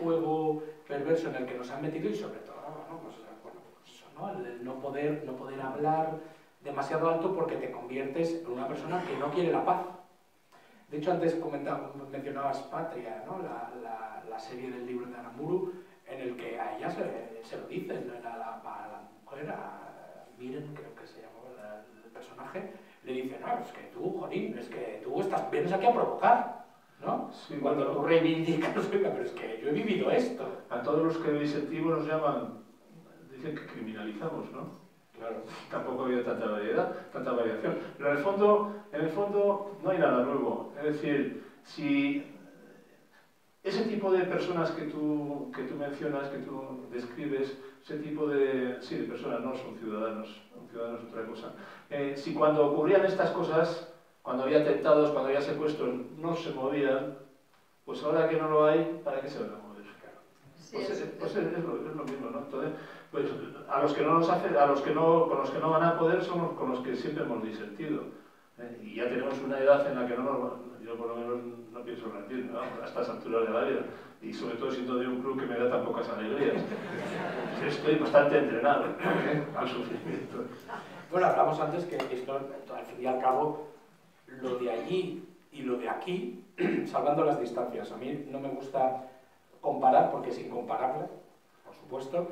juego perverso en el que nos han metido, y sobre todo, ¿no? Pues, bueno, pues eso, ¿no? El no poder hablar demasiado alto porque te conviertes en una persona que no quiere la paz. De hecho, antes mencionabas Patria, ¿no? La serie del libro de Aramburu, en el que a ella se lo dicen, a la mujer, a Miren, creo que se llamaba el personaje, le dicen, no, es que tú, Jorín, es que tú vienes aquí a provocar, ¿no? Sí, cuando bueno, tú reivindicas, pero es que yo he vivido esto. A todos los que disentimos nos llaman, dicen que criminalizamos, ¿no? Claro, tampoco ha habido tanta variedad, tanta variación. Pero en el fondo no hay nada nuevo. Es decir, si ese tipo de personas que tú mencionas, que tú describes, ese tipo de personas no son ciudadanos, un ciudadano es otra cosa. Si cuando ocurrían estas cosas, cuando había atentados, cuando había secuestros, no se movían, pues ahora que no lo hay, ¿para qué se van a mover? Sí, pues es lo mismo, ¿no? Entonces, pues con los que no van a poder son con los que siempre hemos disentido. Y ya tenemos una edad en la que yo por lo menos no pienso rendir, ¿no? A estas alturas de la vida. Y sobre todo siendo de un club que me da tan pocas alegrías. Estoy bastante entrenado al sufrimiento. Bueno, hablamos antes que esto, al fin y al cabo, lo de allí y lo de aquí, salvando las distancias. A mí no me gusta comparar porque es incomparable, por supuesto,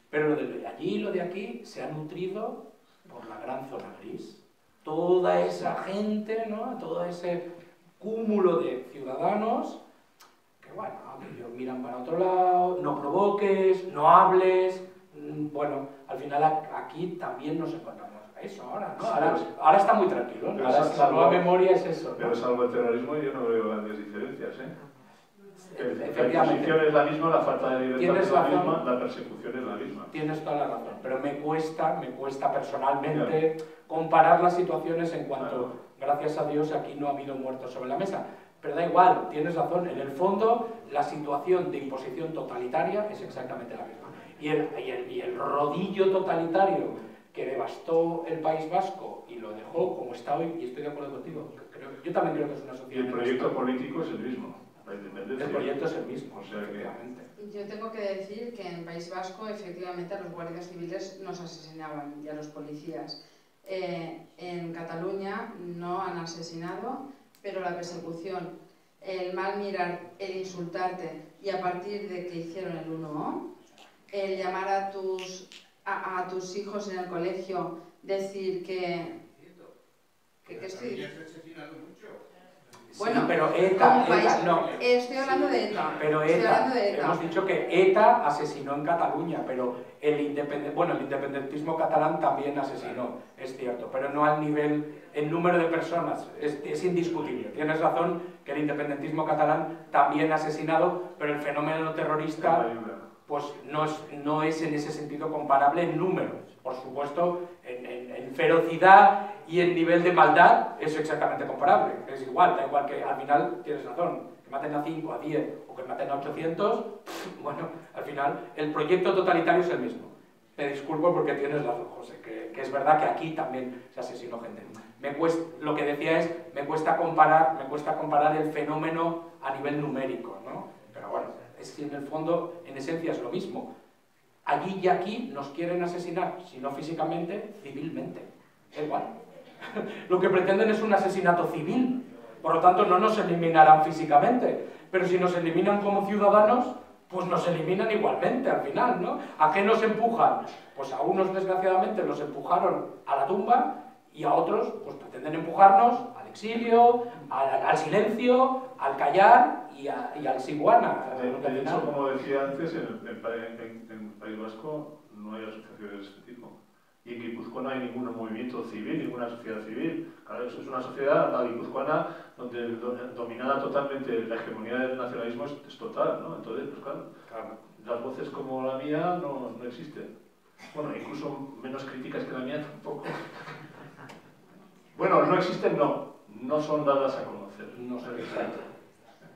pero lo de allí y lo de aquí se ha nutrido por la gran zona gris. Toda esa gente, ¿no? Todo ese cúmulo de ciudadanos que, bueno, ellos miran para otro lado, no provoques, no hables. Bueno, al final aquí también nos encontramos eso ahora, ¿no? Ahora está muy tranquilo, ¿no? Ahora la nueva memoria es eso, ¿no? Pero salvo el terrorismo yo no veo grandes diferencias, La imposición es la misma, la falta de libertad es la misma, la persecución es la misma. Tienes toda la razón, pero me cuesta personalmente comparar las situaciones en cuanto, gracias a Dios, aquí no ha habido muertos sobre la mesa. Pero da igual, tienes razón, en el fondo la situación de imposición totalitaria es exactamente la misma. Y el rodillo totalitario que devastó el País Vasco y lo dejó como está hoy, y estoy de acuerdo contigo, yo también creo que es una sociedad... Y el proyecto político es el mismo. El proyecto es el mismo, o sea, efectivamente. Yo tengo que decir que en el País Vasco efectivamente a los guardias civiles nos asesinaban y a los policías. En Cataluña no han asesinado, pero la persecución, el mal mirar, el insultarte y a partir de que hicieron el 1O, el llamar a tus hijos en el colegio, decir que estoy diciendo. Bueno, sí, pero ETA, no. Estoy hablando de ETA. Pero hemos dicho que ETA asesinó en Cataluña, pero el independentismo catalán también asesinó, es cierto, pero no al nivel, el número de personas, es indiscutible. Tienes razón que el independentismo catalán también ha asesinado, pero el fenómeno terrorista pues no es en ese sentido comparable en número. Por supuesto, en ferocidad y en nivel de maldad es exactamente comparable. Es igual, da igual que al final tienes razón, que maten a 5, a 10 o que maten a 800, bueno, al final el proyecto totalitario es el mismo. Me disculpo porque tienes razón, José, que es verdad que aquí también se asesinó gente. Lo que decía es, me cuesta comparar el fenómeno a nivel numérico, ¿no? Pero bueno, es que en el fondo, en esencia es lo mismo. Allí y aquí nos quieren asesinar, si no físicamente, civilmente. Da igual. Lo que pretenden es un asesinato civil. Por lo tanto, no nos eliminarán físicamente. Pero si nos eliminan como ciudadanos, pues nos eliminan igualmente al final, ¿no? ¿A qué nos empujan? Pues a unos, desgraciadamente, los empujaron a la tumba y a otros, pues pretenden empujarnos al exilio, al silencio, al callar y al siguana. De hecho, como decía antes, en el País Vasco no hay asociaciones de este tipo. Y en Guipúzcoa no hay ningún movimiento civil, ninguna sociedad civil. Claro, eso es una sociedad, la guipuzcoana, donde dominada totalmente la hegemonía del nacionalismo es total, ¿no? Entonces, pues claro, las voces como la mía no existen. Bueno, incluso menos críticas que la mía tampoco. Bueno, no existen, no son dadas a conocer. No se existen.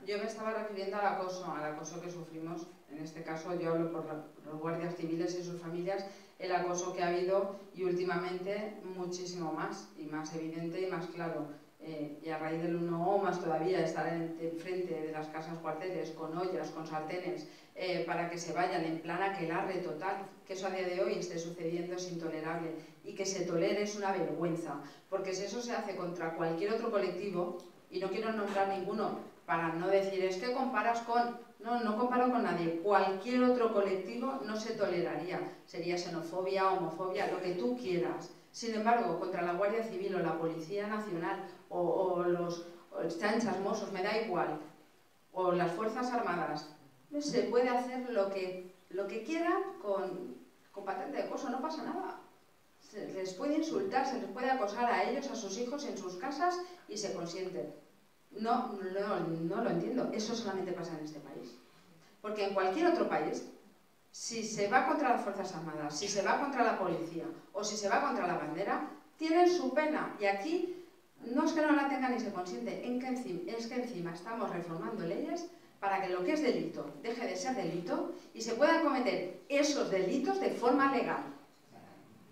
Yo me estaba refiriendo al acoso que sufrimos, en este caso yo hablo por los guardias civiles y sus familias, el acoso que ha habido y últimamente muchísimo más, y más evidente y más claro. Y a raíz del 1O más todavía estar enfrente de las casas cuarteles con ollas, con sartenes, para que se vayan en plan aquelarre total, que eso a día de hoy esté sucediendo es intolerable y que se tolere es una vergüenza, porque si eso se hace contra cualquier otro colectivo, y no quiero nombrar ninguno, para no decir, es que comparas con... No comparo con nadie. Cualquier otro colectivo no se toleraría. Sería xenofobia, homofobia, lo que tú quieras. Sin embargo, contra la Guardia Civil o la Policía Nacional o los chanchas, mossos, me da igual, o las Fuerzas Armadas, se puede hacer lo que quieran con patente de acoso, no pasa nada. Se les puede insultar, se les puede acosar a ellos, a sus hijos en sus casas y se consienten. No lo entiendo. Eso solamente pasa en este país. Porque en cualquier otro país, si se va contra las Fuerzas Armadas, si se va contra la policía o si se va contra la bandera, tienen su pena. Y aquí no es que no la tengan ni se consiente, es que encima estamos reformando leyes para que lo que es delito deje de ser delito y se puedan cometer esos delitos de forma legal.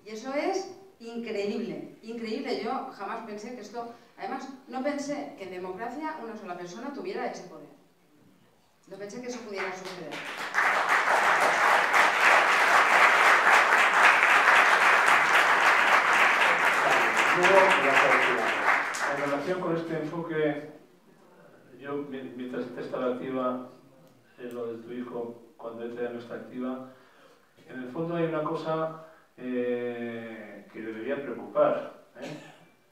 Y eso es increíble, increíble. Yo jamás pensé que esto... Además, no pensé que en democracia una sola persona tuviera ese poder. No pensé que eso pudiera suceder. En relación con este enfoque, yo, mientras ETA está activa, lo de tu hijo, cuando ETA ya no está activa, en el fondo hay una cosa que debería preocupar,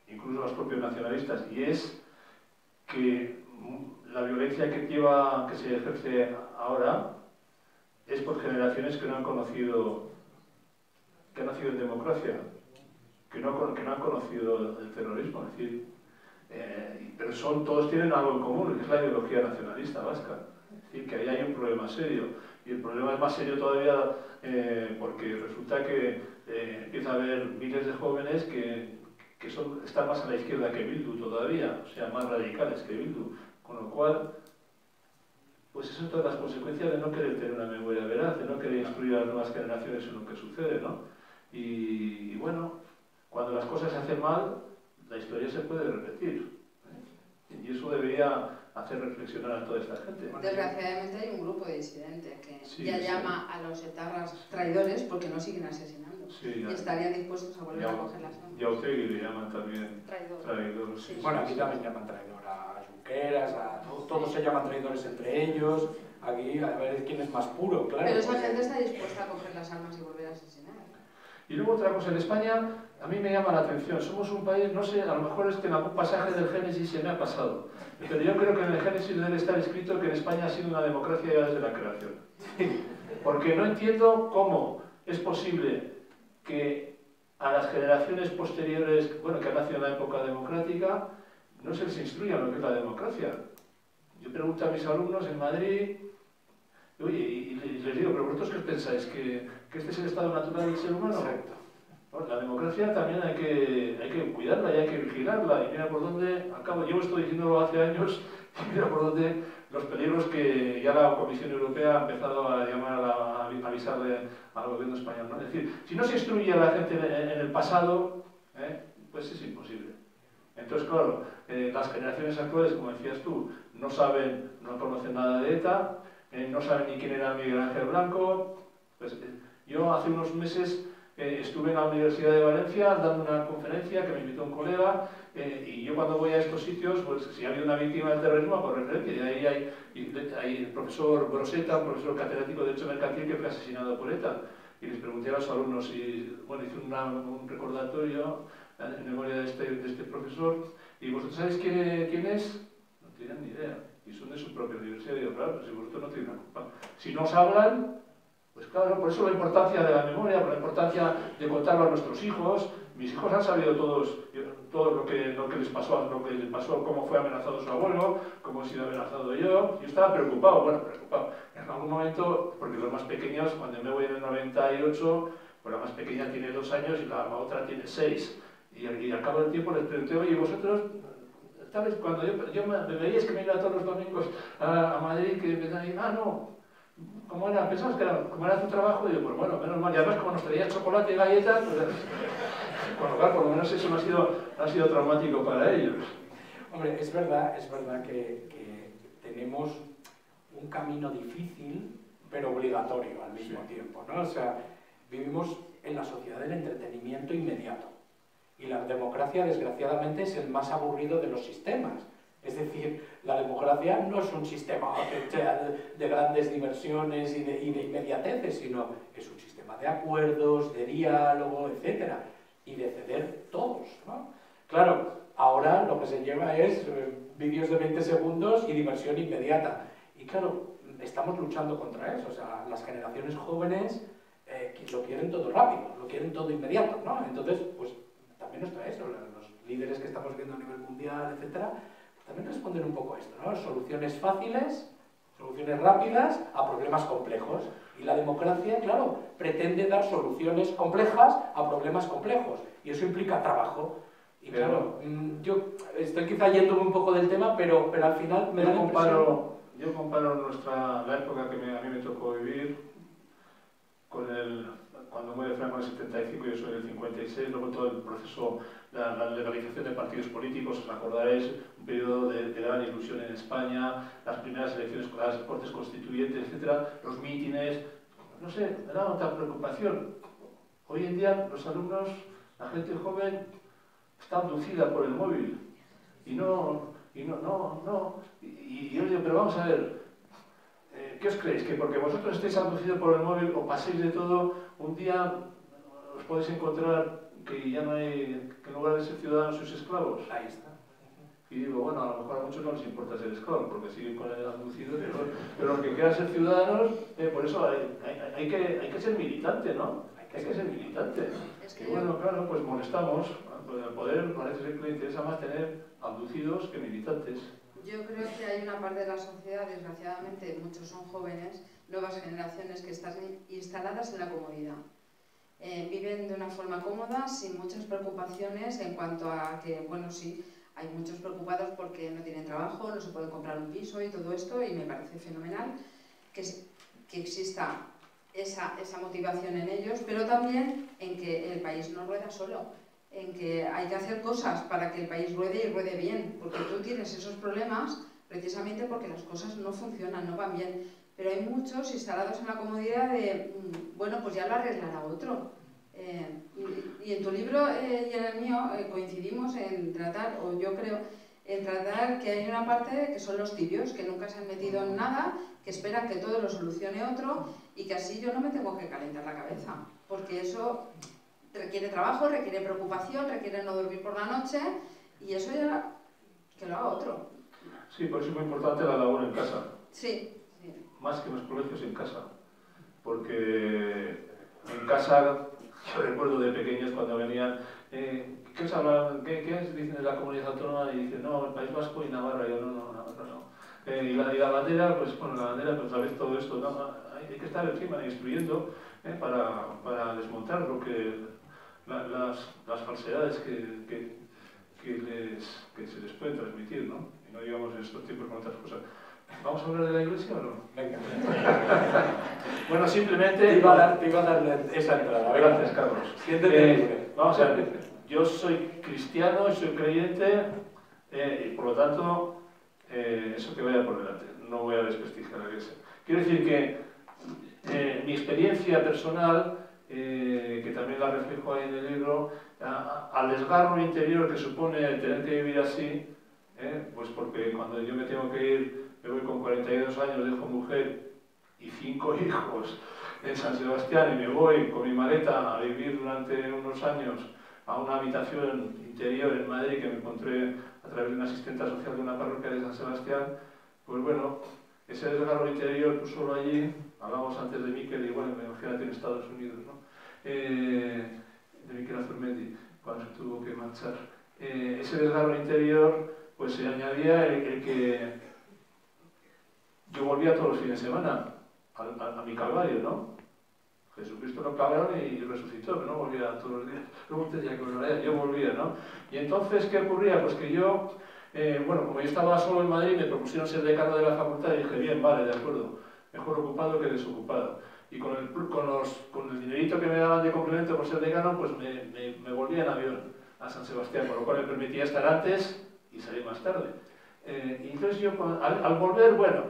incluso a los propios nacionalistas, y es que la violencia que se ejerce ahora es por generaciones que no han conocido, que han nacido en democracia, que no han conocido el terrorismo, es decir, pero todos tienen algo en común, que es la ideología nacionalista vasca. decir, que ahí hay un problema serio. Y el problema es más serio todavía porque resulta que empieza a haber miles de jóvenes que están más a la izquierda que Bildu todavía, o sea, más radicales que Bildu. Con lo cual, pues eso son todas las consecuencias de no querer tener una memoria veraz, de no querer instruir a las nuevas generaciones en lo que sucede, ¿no? Y bueno, cuando las cosas se hacen mal, la historia se puede repetir. Y eso debería hacer reflexionar a toda esta gente. Desgraciadamente hay un grupo de disidentes que sí, ya sí. llama a los etarras traidores porque no siguen asesinando. Sí, y estarían dispuestos a volver a coger las armas. Y a Otegi le llaman también traidor. Sí. Bueno, aquí también llaman traidor a Junqueras, todos se llaman traidores entre ellos. Aquí a ver quién es más puro, claro. Pero esa gente está dispuesta a coger las armas y volver a asesinar. Y luego otra cosa, en España a mí me llama la atención, somos un país, no sé, a lo mejor es que en algún pasaje del Génesis se me ha pasado, pero yo creo que en el Génesis debe estar escrito que en España ha sido una democracia ya desde la creación. Porque no entiendo cómo es posible que a las generaciones posteriores, bueno, que han nacido en la época democrática, no se les instruya lo que es la democracia. Yo pregunto a mis alumnos en Madrid, oye, y les digo, pero vosotros qué pensáis, que este es el estado natural del ser humano. Exacto. Bueno, la democracia también hay que cuidarla y hay que vigilarla. Y mira por dónde, al cabo, llevo esto diciéndolo hace años, y mira por dónde los peligros que ya la Comisión Europea ha empezado a llamar a avisarle al gobierno español, ¿no? Es decir, si no se instruye a la gente en el pasado, pues es imposible. Entonces, claro, las generaciones actuales, como decías tú, no saben, no conocen nada de ETA, no saben ni quién era Miguel Ángel Blanco. Pues, yo hace unos meses estuve en la Universidad de Valencia dando una conferencia que me invitó un colega, y yo cuando voy a estos sitios, pues si ha habido una víctima del terrorismo, por referencia, y ahí hay el profesor Broseta, un profesor catedrático de Derecho Mercantil que fue asesinado por ETA. Y les pregunté a los alumnos, y bueno, hice un recordatorio en memoria de este profesor, y ¿vosotros sabéis quién es? No tienen ni idea, y son de su propia universidad. Y digo, claro, pues si vosotros no tenéis la culpa. Si nos hablan, pues claro, por eso la importancia de la memoria, por la importancia de contarlo a nuestros hijos. Mis hijos han sabido todo lo que les pasó, cómo fue amenazado su abuelo, cómo he sido amenazado yo. Yo estaba preocupado, en algún momento, porque los más pequeños, cuando me voy en el 98, pues la más pequeña tiene 2 años y la otra tiene 6. Y al cabo del tiempo les pregunté, oye, vosotros, ¿sabes? Cuando yo me veíais que me iba todos los domingos a Madrid, que me decían, no. ¿Cómo era? ¿Pensabas que como era tu trabajo? Y yo, pues bueno, menos mal. Y además, como nos traía chocolate y galletas, pues, con lo cual, por lo menos eso no ha sido traumático para ellos. Hombre, es verdad que tenemos un camino difícil, pero obligatorio al mismo tiempo, ¿no? O sea, vivimos en la sociedad del entretenimiento inmediato. Y la democracia, desgraciadamente, es el más aburrido de los sistemas. Es decir, la democracia no es un sistema de grandes diversiones y de inmediateces, sino es un sistema de acuerdos, de diálogo, etc. Y de ceder todos, ¿no? Claro, ahora lo que se lleva es vídeos de 20 segundos y diversión inmediata. Y claro, estamos luchando contra eso. O sea, las generaciones jóvenes lo quieren todo rápido, lo quieren todo inmediato, ¿no? Entonces, pues también nos trae eso, los líderes que estamos viendo a nivel mundial, etc., también responden un poco a esto, ¿no? Soluciones fáciles, soluciones rápidas a problemas complejos. Y la democracia, claro, pretende dar soluciones complejas a problemas complejos. Y eso implica trabajo. Y claro, yo estoy quizá yéndome un poco del tema, pero al final me da la impresión... Yo comparo la época que a mí me tocó vivir con cuando muere Franco en el 75, yo soy del 56, luego todo el proceso, la legalización de partidos políticos, os acordaréis, un periodo de gran ilusión en España, las primeras elecciones con las cortes constituyentes, etc., los mítines, no sé, me daba otra preocupación. Hoy en día los alumnos, la gente joven, está abducida por el móvil y yo digo, pero vamos a ver, ¿qué os creéis? ¿Que porque vosotros estéis abducidos por el móvil o paséis de todo, un día os podéis encontrar que ya no hay, que en lugar de ser ciudadanos sois esclavos? Ahí está. Y digo, bueno, a lo mejor a muchos no les importa ser esclavos porque siguen con el abducido, pero los que quieran ser ciudadanos, por eso hay que ser militante, ¿no? Hay que ser militante. Y bueno, claro, pues molestamos. Al poder parece ser que le interesa más tener abducidos que militantes. Yo creo que hay una parte de la sociedad, desgraciadamente, muchos son jóvenes, nuevas generaciones que están instaladas en la comodidad. Viven de una forma cómoda, sin muchas preocupaciones en cuanto a que, bueno, sí, hay muchos preocupados porque no tienen trabajo, no se puede comprar un piso y todo esto, y me parece fenomenal que exista esa motivación en ellos, pero también en que el país no rueda solo, en que hay que hacer cosas para que el país ruede y ruede bien, porque tú tienes esos problemas precisamente porque las cosas no funcionan, no van bien, pero hay muchos instalados en la comodidad de, bueno, pues ya lo arreglará otro. Y en tu libro y en el mío coincidimos en tratar, o yo creo, en tratar que hay una parte que son los tibios, que nunca se han metido en nada, que esperan que todo lo solucione otro y que así yo no me tengo que calentar la cabeza, porque eso requiere trabajo, requiere preocupación, requiere no dormir por la noche y eso ya que lo haga otro. Sí, por eso es muy importante la labor en casa. Sí, sí. Más que en los colegios, en casa. Porque en casa, yo recuerdo de pequeños cuando venían, ¿qué os hablan? ¿Qué dicen de la comunidad autónoma? Y dicen, no, el País Vasco y Navarra. Y yo, no, Navarra no. Y la bandera, pues bueno, la bandera, pues sabéis todo esto, ¿no? Hay que estar encima instruyendo para desmontar lo que las falsedades que se les pueden transmitir, ¿no? Y no digamos en estos tiempos con otras cosas. ¿Vamos a hablar de la Iglesia o no? Venga. Bueno, simplemente... Te iba a dar esa entrada. Gracias, Carlos. Siéntete libre. Vamos a ver, yo soy cristiano, soy creyente, y por lo tanto, eso que vaya por delante, no voy a desprestigiar a la Iglesia. Quiero decir que mi experiencia personal, que también la reflejo ahí en el libro, al desgarro interior que supone tener que vivir así, pues porque cuando yo me tengo que ir, me voy con 42 años, dejo mujer y 5 hijos en San Sebastián y me voy con mi maleta a vivir durante unos años a una habitación interior en Madrid que me encontré a través de una asistenta social de una parroquia de San Sebastián, pues bueno, ese desgarro interior, tú solo allí, hablamos antes de Miquel y bueno, imagínate en Estados Unidos, ¿no? De Miquel Azurmendi, cuando se tuvo que marchar. Ese desgarro interior, pues se añadía el que yo volvía todos los fines de semana a mi calvario, ¿no? Jesucristo lo clavaron y resucitó, pero no volvía todos los días. Luego usted ya que yo volvía, ¿no? Y entonces, ¿qué ocurría? Pues que yo, bueno, como yo estaba solo en Madrid, me propusieron ser decano de la facultad y dije, bien, vale, de acuerdo, mejor ocupado que desocupado. Y con el dinerito que me daban de complemento por ser decano, pues me volví en avión a San Sebastián, con lo cual me permitía estar antes y salir más tarde. Y entonces yo, al volver, bueno,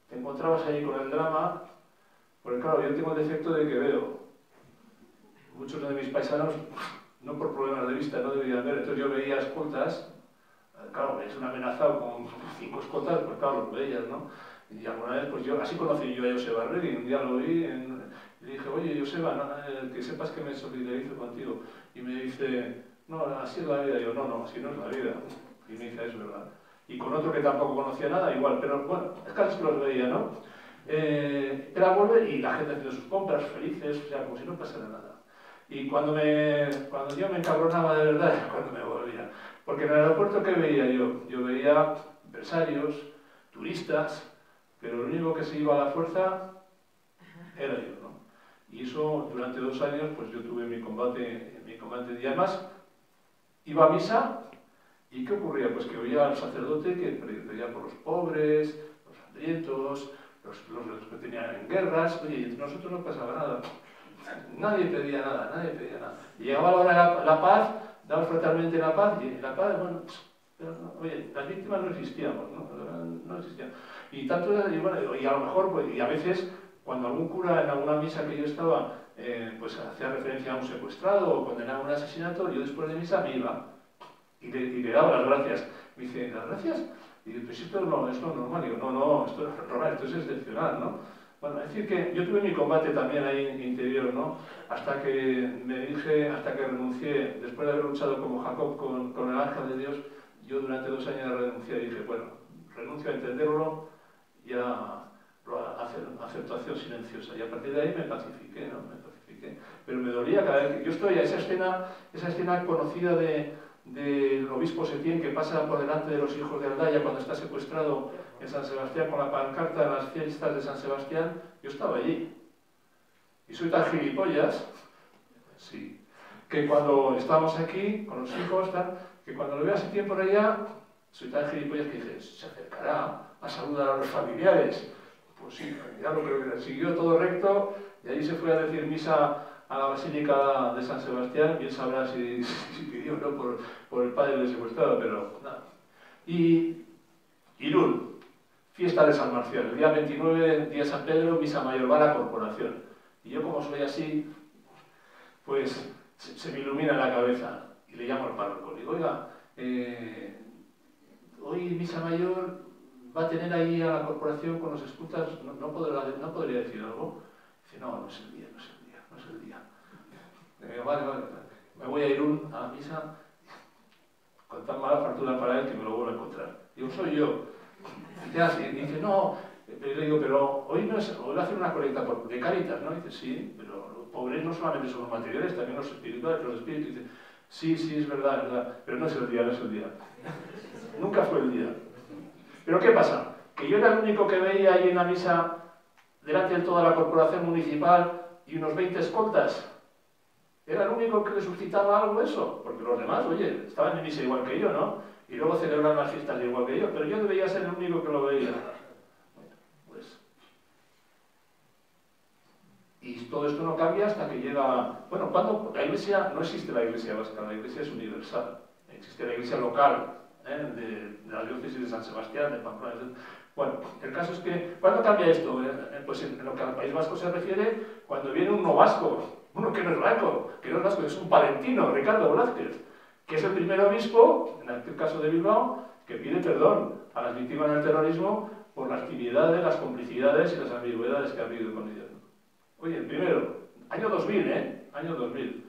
te encontrabas ahí con el drama, porque claro, yo tengo el defecto de que veo. Muchos de mis paisanos, no por problemas de vista, no debían ver, entonces yo veía escoltas, claro, es un amenazado con 5 escoltas, pues claro, lo veías, ¿no? Y alguna vez, pues yo, así conocí yo a Joseba Arregui, un día lo vi y le dije, oye, Joseba, no, que sepas que me solidarizo contigo. Y me dice, no, así es la vida. Y yo, no, así no es la vida. Y me dice, es verdad. Y con otro que tampoco conocía nada, igual, pero bueno, es casi que los veía, ¿no? Era volver y la gente haciendo sus compras, felices, o sea, como si no pasara nada. Y cuando yo me encabronaba de verdad, cuando me volvía. Porque en el aeropuerto, ¿qué veía yo? Yo veía empresarios, turistas, pero lo único que se iba a la fuerza era yo, ¿no? Y eso, durante 2 años, pues yo tuve mi combate. Y además, iba a misa, ¿y qué ocurría? Pues que oía al sacerdote que pedía por los pobres, los hambrientos, los que tenían en guerras. Oye, entre nosotros no pasaba nada. Nadie pedía nada. Y llegaba la hora de la paz, daba fraternalmente la paz, y la paz, bueno, pero no, oye, las víctimas no existíamos, no existían. Y tanto, y a lo mejor, pues, y a veces, cuando algún cura en alguna misa que yo estaba, pues hacía referencia a un secuestrado o condenaba un asesinato, yo después de misa me iba y le daba las gracias. Me dice, ¿las gracias? Y dice, pues esto no es lo normal. Y digo, no, esto no es normal, esto es excepcional, ¿no? Bueno, es decir que yo tuve mi combate también ahí interior, ¿no? Hasta que renuncié, después de haber luchado como Jacob con el ángel de Dios, yo durante 2 años renuncié y dije, bueno, renuncio a entenderlo y a aceptación silenciosa. Y a partir de ahí me pacifiqué, ¿no? Pero me dolía cada vez que yo estoy a esa escena conocida de del obispo Setién que pasa por delante de los hijos de Aldaya cuando está secuestrado en San Sebastián con la pancarta de las fiestas de San Sebastián, yo estaba allí. Y soy tan gilipollas, sí, que cuando estábamos aquí con los hijos, que cuando lo veo a Setién por allá, soy tan gilipollas que dije, se acercará a saludar a los familiares. Pues sí, ya lo creo que siguió todo recto y allí se fue a decir misa a la Basílica de San Sebastián, bien sabrá si pidió o no por el padre del secuestrado, pero nada. Y Irún, fiesta de San Marcial, el día 29, día San Pedro, misa mayor, va a la corporación. Y yo como soy así, pues se me ilumina la cabeza y le llamo al párroco. Le digo, oiga, hoy misa mayor va a tener ahí a la corporación con los escutas, ¿no podría decir algo? Dice, no es el día, no es el día, no es el día. Vale, me voy a Irún a la misa con tan mala fortuna para él que me lo vuelvo a encontrar. Digo, soy yo. Y dice, no, le digo, pero hoy va a hacer una colecta de Cáritas, ¿no? Dice, sí, pero los pobres no solamente son los materiales, también los espirituales, los espíritus. Dice, sí, es verdad, pero no es el día, no es el día. Nunca fue el día. Pero ¿qué pasa? Que yo era el único que veía ahí en la misa, delante de toda la corporación municipal y unos 20 escoltas. Era el único que le suscitaba algo eso, porque los demás, oye, estaban en misa igual que yo, ¿no? Y luego celebraban las fiestas igual que yo, pero yo debía ser el único que lo veía. Pues... Y todo esto no cambia hasta que llega... Bueno, cuando la Iglesia, no existe la Iglesia vasca, la Iglesia es universal. Existe la Iglesia local, de la diócesis de San Sebastián, de Pamplona, etc. Bueno, el caso es que, ¿cuándo cambia esto? Pues en lo que al País Vasco se refiere, cuando viene uno vasco, uno que no es vasco, es un palentino, Ricardo Blázquez, que es el primer obispo, en el caso de Bilbao, que pide perdón a las víctimas del terrorismo por las actividades, las complicidades y las ambigüedades que ha habido con ellos. Oye, el primero, año 2000, año 2000.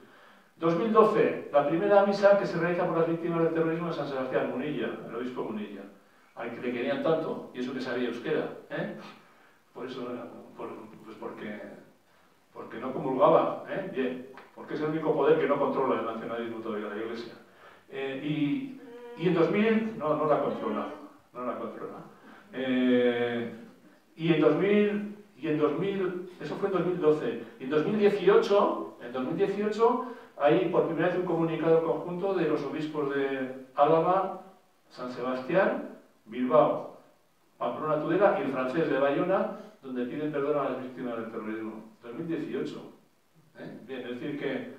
2012, la primera misa que se realiza por las víctimas del terrorismo en San Sebastián, Munilla, el obispo Munilla, al que le querían tanto, y eso que sabía euskera, Por eso, pues porque no comulgaba, bien, porque es el único poder que no controla el nacionalismo todavía de la Iglesia. Y en 2000, no la controla. Y en 2000, eso fue en 2012. Y en 2018, hay por primera vez un comunicado conjunto de los obispos de Álava, San Sebastián, Bilbao, Pamplona, Tudela y el francés de Bayona, donde piden perdón a las víctimas del terrorismo. 2018. Bien, es decir que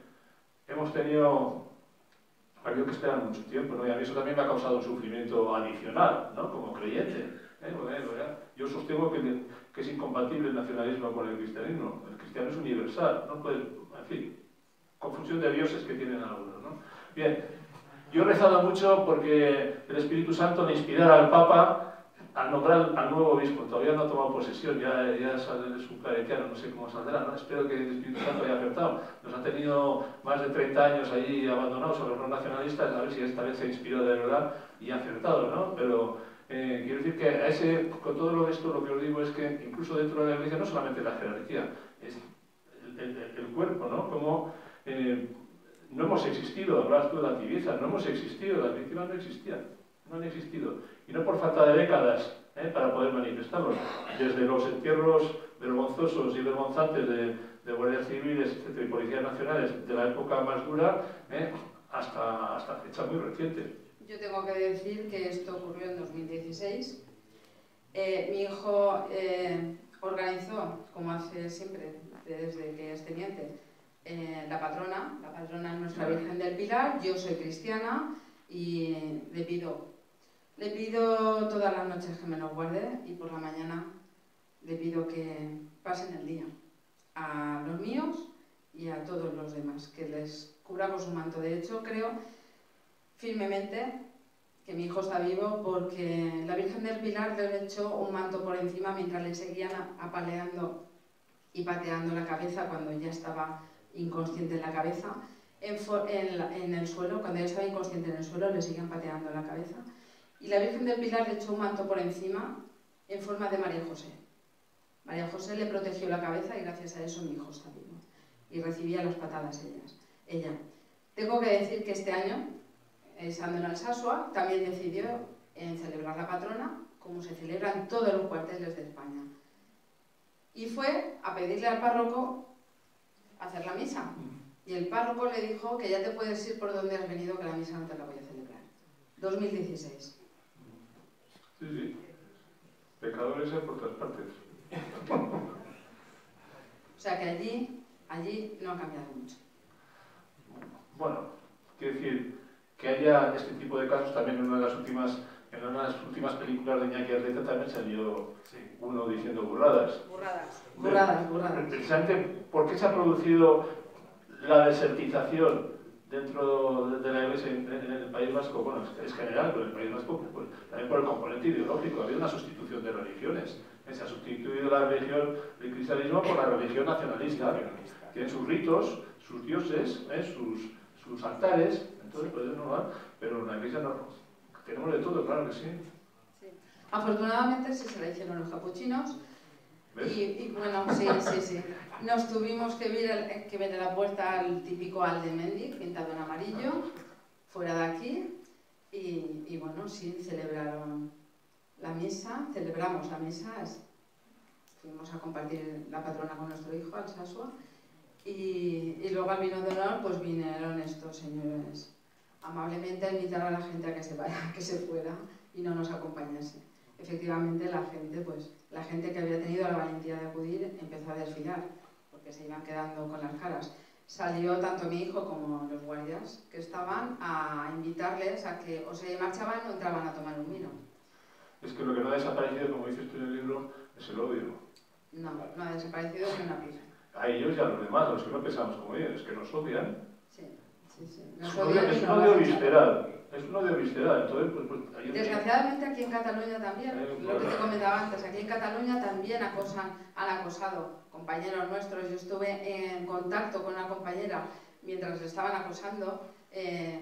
hemos tenido... Ha habido que esperar mucho tiempo, ¿no? Y a mí eso también me ha causado un sufrimiento adicional, ¿no? Como creyente. Yo sostengo que es incompatible el nacionalismo con el cristianismo. El cristiano es universal, no puede... En fin, confusión de dioses que tienen algunos, ¿no? Bien, yo he rezado mucho porque el Espíritu Santo le inspirara al Papa al nombrar al nuevo obispo. Todavía no ha tomado posesión, ya es un claretiano, no sé cómo saldrá, ¿no? Espero que el Espíritu Santo haya acertado. Nos ha tenido más de 30 años ahí abandonados a los no nacionalistas, a ver si esta vez se ha inspirado de verdad y ha acertado, ¿no? Pero quiero decir que con todo lo de esto, lo que os digo es que incluso dentro de la Iglesia, no solamente la jerarquía, es el cuerpo, ¿no? Como no hemos existido, hablabas tú de la tibieza, no hemos existido, las víctimas no existían, no han existido. Y no por falta de décadas para poder manifestarlos. Desde los entierros vergonzosos y vergonzantes de guardias civiles, etcétera, y policías nacionales de la época más dura, hasta fecha muy reciente. Yo tengo que decir que esto ocurrió en 2016. Mi hijo organizó, como hace siempre, desde que es teniente, la patrona es nuestra Virgen del Pilar. Yo soy cristiana y le pido todas las noches que me lo guarde, y por la mañana le pido que pasen el día a los míos y a todos los demás, que les cubra con su manto. De hecho, creo firmemente que mi hijo está vivo porque la Virgen del Pilar le echó un manto por encima mientras le seguían apaleando y pateando la cabeza cuando ya estaba inconsciente en la cabeza, en el suelo. Cuando ya estaba inconsciente en el suelo le seguían pateando la cabeza, y la Virgen del Pilar le echó un manto por encima en forma de María José. María José le protegió la cabeza y gracias a eso mi hijo está vivo y recibía las patadas ella. Tengo que decir que este año estando en Alsasua, también decidió en celebrar la patrona como se celebra en todos los cuarteles de España. Y fue a pedirle al párroco hacer la misa. Y el párroco le dijo que ya te puedes ir por donde has venido, que la misa no te la voy a celebrar. 2016. Sí, sí. Pecadores hay por todas partes. O sea que allí no ha cambiado mucho. Bueno, quiero decir que haya este tipo de casos también en una de las últimas películas de Iñaki Arleta también salió uno diciendo burradas. Burradas. Precisamente, ¿por qué se ha producido la desertización dentro de la Iglesia en el País Vasco? Bueno, es general, pero en el País Vasco pues, también por el componente ideológico. Ha habido una sustitución de religiones. Se ha sustituido la religión del cristianismo por la religión nacionalista. Tienen sus ritos, sus dioses, sus altares, entonces pues es normal, pero en la Iglesia no. Tenemos de todo, claro que sí. Sí. Afortunadamente sí se la hicieron los capuchinos. Y bueno, sí. Nos tuvimos que ver a la puerta al típico Aldemendi, pintado en amarillo, fuera de aquí. Y bueno, sí, celebramos la misa. Fuimos a compartir la patrona con nuestro hijo, Alsasua. Y luego al vino de honor, pues vinieron estos señores amablemente a invitar a la gente a que se vaya, que se fuera y no nos acompañase. Efectivamente, la gente que había tenido la valentía de acudir empezó a desfilar, porque se iban quedando con las caras. Salió tanto mi hijo como los guardias que estaban a invitarles a que o se marchaban o entraban a tomar un vino. Es que lo que no ha desaparecido, como dices tú en el libro, es el odio. No ha desaparecido ni una pizca. A ellos y a los demás, a los que no pensamos como ellos, que nos odian. Sí. Es un odio visceral. Entonces, pues desgraciadamente aquí en Cataluña también, lo que te comentaba antes, aquí en Cataluña también han acosado compañeros nuestros. Yo estuve en contacto con una compañera mientras le estaban acosando,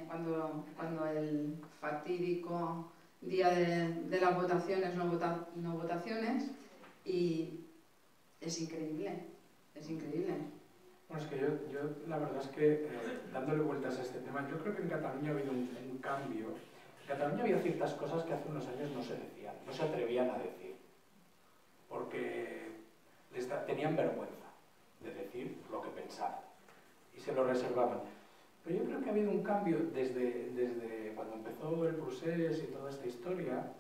cuando el fatídico día de las votaciones, no votaciones, y es increíble. Bueno, es que yo la verdad es que, dándole vueltas a este tema, yo creo que en Cataluña ha habido un cambio. En Cataluña había ciertas cosas que hace unos años no se decían, no se atrevían a decir, porque tenían vergüenza de decir lo que pensaban y se lo reservaban. Pero yo creo que ha habido un cambio desde cuando empezó el procés y toda esta historia,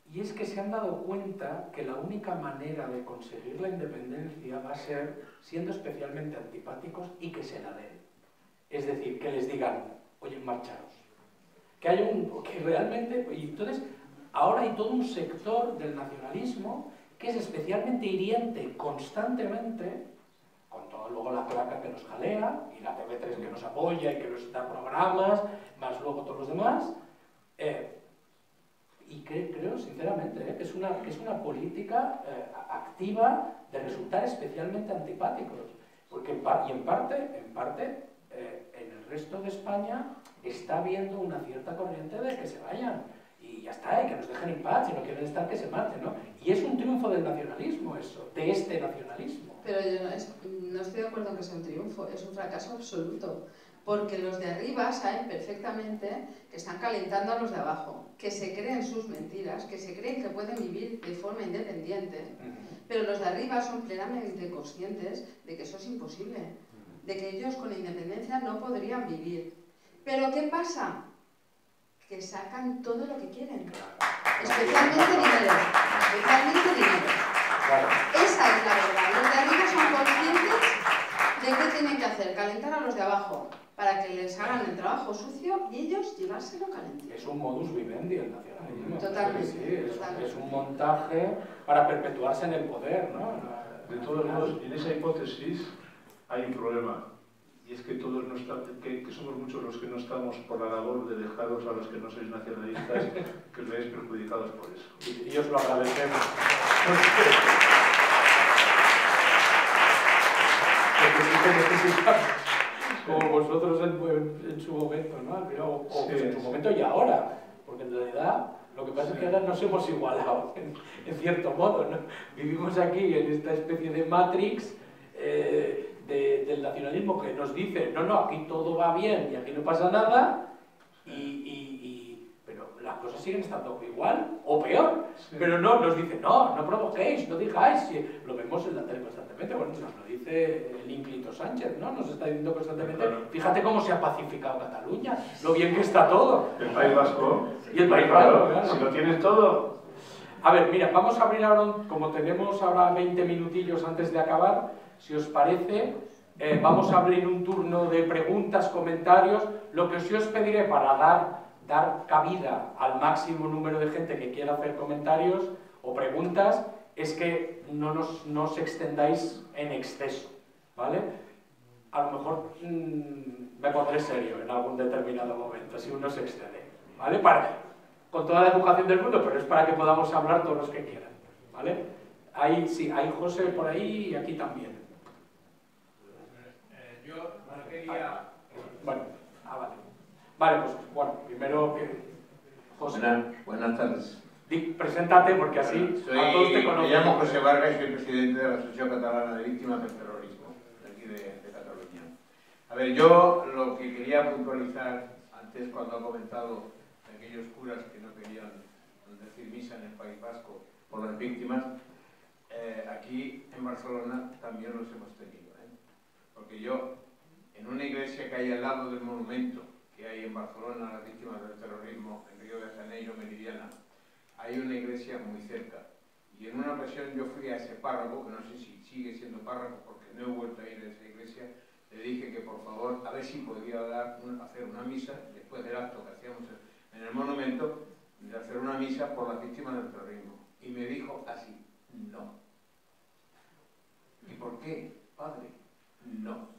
y es que se han dado cuenta que la única manera de conseguir la independencia va a ser siendo especialmente antipáticos y que se la den. Es decir, que les digan, oye, marcharos. Que realmente... Y entonces, ahora hay todo un sector del nacionalismo que es especialmente hiriente constantemente, con todo luego la placa que nos jalea, y la TV3 que nos apoya y que nos da programas, más luego todos los demás, y creo sinceramente que es una política activa de resultar especialmente antipáticos, porque en parte en el resto de España está habiendo una cierta corriente de que se vayan y ya está, y que nos dejen en paz, si no quieren estar que se marchen, ¿no? Y es un triunfo del nacionalismo eso, de este nacionalismo. Pero yo no estoy de acuerdo en que sea un triunfo, es un fracaso absoluto. Porque los de arriba saben perfectamente que están calentando a los de abajo, que se creen sus mentiras, que se creen que pueden vivir de forma independiente, pero los de arriba son plenamente conscientes de que eso es imposible, de que ellos con la independencia no podrían vivir. ¿Pero qué pasa? Que sacan todo lo que quieren, especialmente dinero. Esa es la verdad. Los de arriba son conscientes de qué tienen que hacer, calentar a los de abajo, para que les hagan el trabajo sucio y ellos llevárselo calentito. Es un modus vivendi el nacionalismo. Totalmente. Sí, es un montaje para perpetuarse en el poder, ¿no? De todos modos, en esa hipótesis hay un problema. Y es que todos que somos muchos los que no estamos por la labor de dejaros a los que no sois nacionalistas, que os veáis perjudicados por eso. Y os lo agradecemos. Como vosotros en su momento, ¿no? O en su momento y ahora, porque en realidad lo que pasa es que ahora nos hemos igualado, en cierto modo, ¿no? Vivimos aquí en esta especie de matrix del nacionalismo que nos dice, no, aquí todo va bien y aquí no pasa nada, pero las cosas siguen estando igual o peor. Sí. Pero no, nos dicen, no provoquéis, no digáis. Lo vemos en la tele constantemente. Bueno, nos lo dice el ínclito Sánchez, ¿no? Nos está diciendo constantemente, fíjate cómo se ha pacificado Cataluña, lo bien que está todo. El País Vasco. Y el País Vasco, claro. Si lo tienes todo. A ver, mira, vamos a abrir ahora, como tenemos ahora 20 minutillos antes de acabar, si os parece, vamos a abrir un turno de preguntas, comentarios. Lo que sí os pediré para dar cabida al máximo número de gente que quiera hacer comentarios o preguntas es que no os extendáis en exceso, ¿vale? A lo mejor me pondré serio en algún determinado momento si uno se excede, ¿vale? Con toda la educación del mundo, pero es para que podamos hablar todos los que quieran, ¿vale? Ahí sí, hay José por ahí y aquí también. Yo no quería... Bueno, vale. Vale, pues bueno, primero José. Buenas tardes. Preséntate porque así a todos te conocen. Me llamo José Vargas y soy presidente de la Asociación Catalana de Víctimas del Terrorismo, de aquí de Cataluña. A ver, yo lo que quería puntualizar antes cuando ha comentado de aquellos curas que no querían decir misa en el País Vasco por las víctimas, aquí en Barcelona también los hemos tenido, porque yo, en una iglesia que hay al lado del monumento que hay en Barcelona a las víctimas del terrorismo, en Río de Janeiro, Meridiana, hay una iglesia muy cerca. Y en una ocasión yo fui a ese párroco, que no sé si sigue siendo párroco porque no he vuelto a ir a esa iglesia, le dije que por favor, a ver si podía hacer una misa, después del acto que hacíamos en el monumento, de hacer una misa por las víctimas del terrorismo. Y me dijo así, no. ¿Y por qué, padre? No.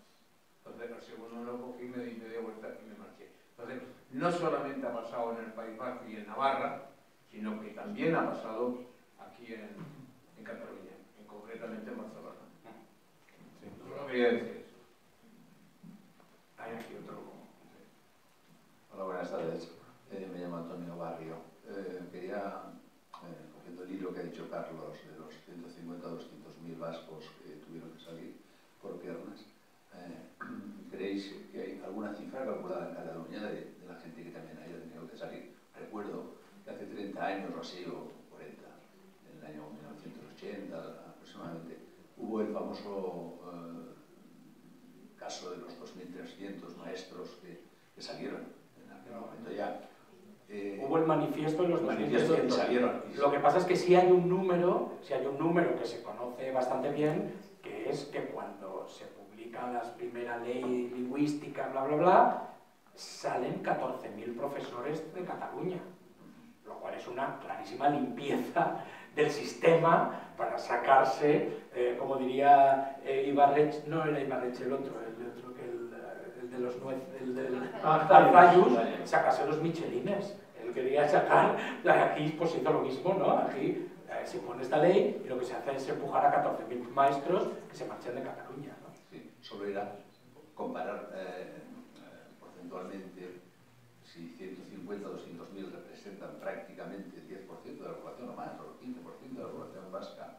Entonces, al segundo no cogí, me di media vuelta y me marché. Entonces, no solamente ha pasado en el País Vasco y en Navarra, sino que también ha pasado aquí en Cataluña, concretamente en Barcelona. Sí, solo quería decir eso. Hay aquí otro. Hola, buenas tardes. Me llamo Antonio Barrio. Quería, cogiendo el hilo que ha dicho Carlos, de los 150 o 200.000 vascos que tuvieron que salir por piernas, ¿creéis que hay alguna cifra calculada en Cataluña de la gente que también haya tenido que salir? Recuerdo que hace 30 años o así, o 40, en el año 1980 aproximadamente, hubo el famoso caso de los 2.300 maestros que salieron en aquel momento ya. Hubo el manifiesto de los 2.300. Salieron. Lo que pasa es que sí hay un número que se conoce bastante bien, que es que cuando se publica la primera ley lingüística, bla, bla, bla, salen 14.000 profesores de Cataluña, lo cual es una clarísima limpieza del sistema para sacarse, como diría Ibarretxe, no era Ibarretxe el otro el de los Arzallus, sacarse los michelines. Él quería sacar, aquí pues hizo lo mismo, ¿no? Aquí se pone esta ley y lo que se hace es empujar a 14.000 maestros que se marchan de Cataluña, ¿no? Sí, solo era comparar porcentualmente si 150 o 200.000 representan prácticamente el 10% de la población o más, o el 15% de la población vasca,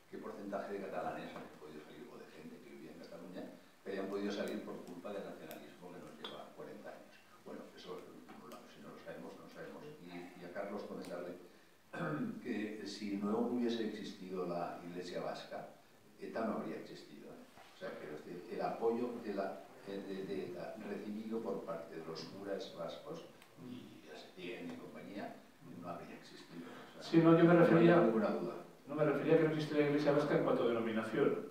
¿qué porcentaje de catalanes han podido salir, o de gente que vivía en Cataluña, que hayan podido salir por culpa del nacionalismo que nos lleva 40 años? Bueno, eso si no lo sabemos, no lo sabemos. Y a Carlos comentarle que si no hubiese existido la Iglesia vasca, ETA no habría existido. O sea, que el apoyo recibido por parte de los curas vascos y Setién y compañía no habría existido. O sea, sí, no, yo me refería, no hay ninguna duda. No me refería a que no existe la Iglesia vasca en cuanto a denominación.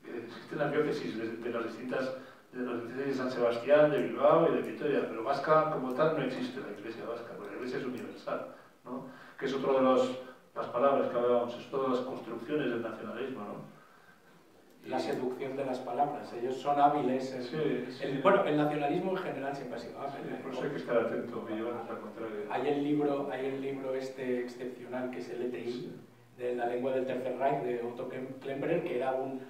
Existen las diócesis de las distintas de San Sebastián, de Bilbao y de Vitoria, pero vasca como tal no existe la Iglesia vasca, porque la Iglesia es universal, ¿no? Que es otro de las palabras que hablábamos, es todas las construcciones del nacionalismo, ¿no? La seducción de las palabras, ellos son hábiles. Bueno, el nacionalismo en general siempre ha sido hábil. Por eso hay que estar atento, me llevan hasta el contrario. Hay el libro este excepcional que es el ETI, de la lengua del Tercer Reich, de Otto Klemperer, que era un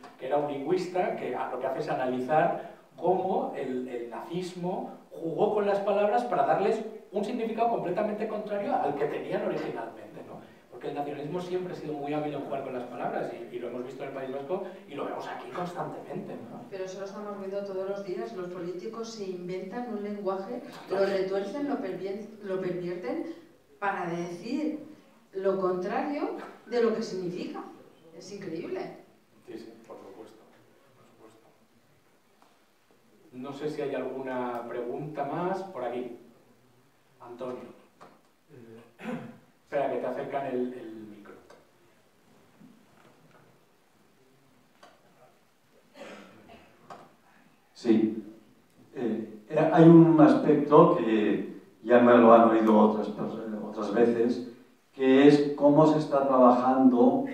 lingüista que lo que hace es analizar cómo el nazismo jugó con las palabras para darles un significado completamente contrario al que tenían originalmente, ¿no? Porque el nacionalismo siempre ha sido muy hábil en jugar con las palabras y lo hemos visto en el País Vasco y lo vemos aquí constantemente, ¿no? Pero eso lo estamos viendo todos los días. Los políticos se inventan un lenguaje, lo retuercen, lo pervierten para decir lo contrario de lo que significa. Es increíble. Sí, sí, por supuesto. No sé si hay alguna pregunta más por aquí. Antonio. Espera, que te acercan el micro. Sí. Hay un aspecto que ya me lo han oído otras veces, que es cómo se está trabajando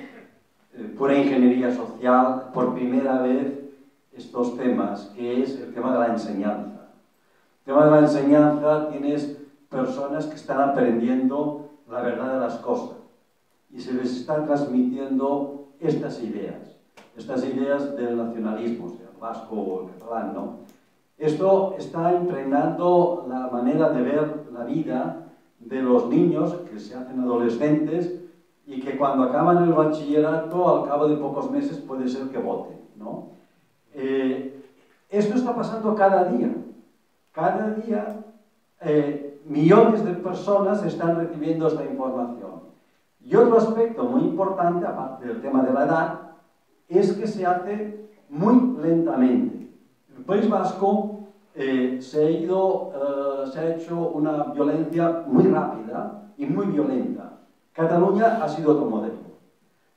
pura ingeniería social por primera vez estos temas, que es el tema de la enseñanza. El tema de la enseñanza tienes personas que están aprendiendo la verdad de las cosas y se les está transmitiendo estas ideas del nacionalismo, sea el vasco o el catalán, ¿no? Esto está impregnando la manera de ver la vida de los niños que se hacen adolescentes y que cuando acaban el bachillerato, al cabo de pocos meses, puede ser que voten, ¿no? Esto está pasando cada día. Cada día millones de personas están recibiendo esta información. Y otro aspecto muy importante, aparte del tema de la edad, es que se hace muy lentamente. En el País Vasco se ha hecho una violencia muy rápida y muy violenta. Cataluña ha sido otro modelo.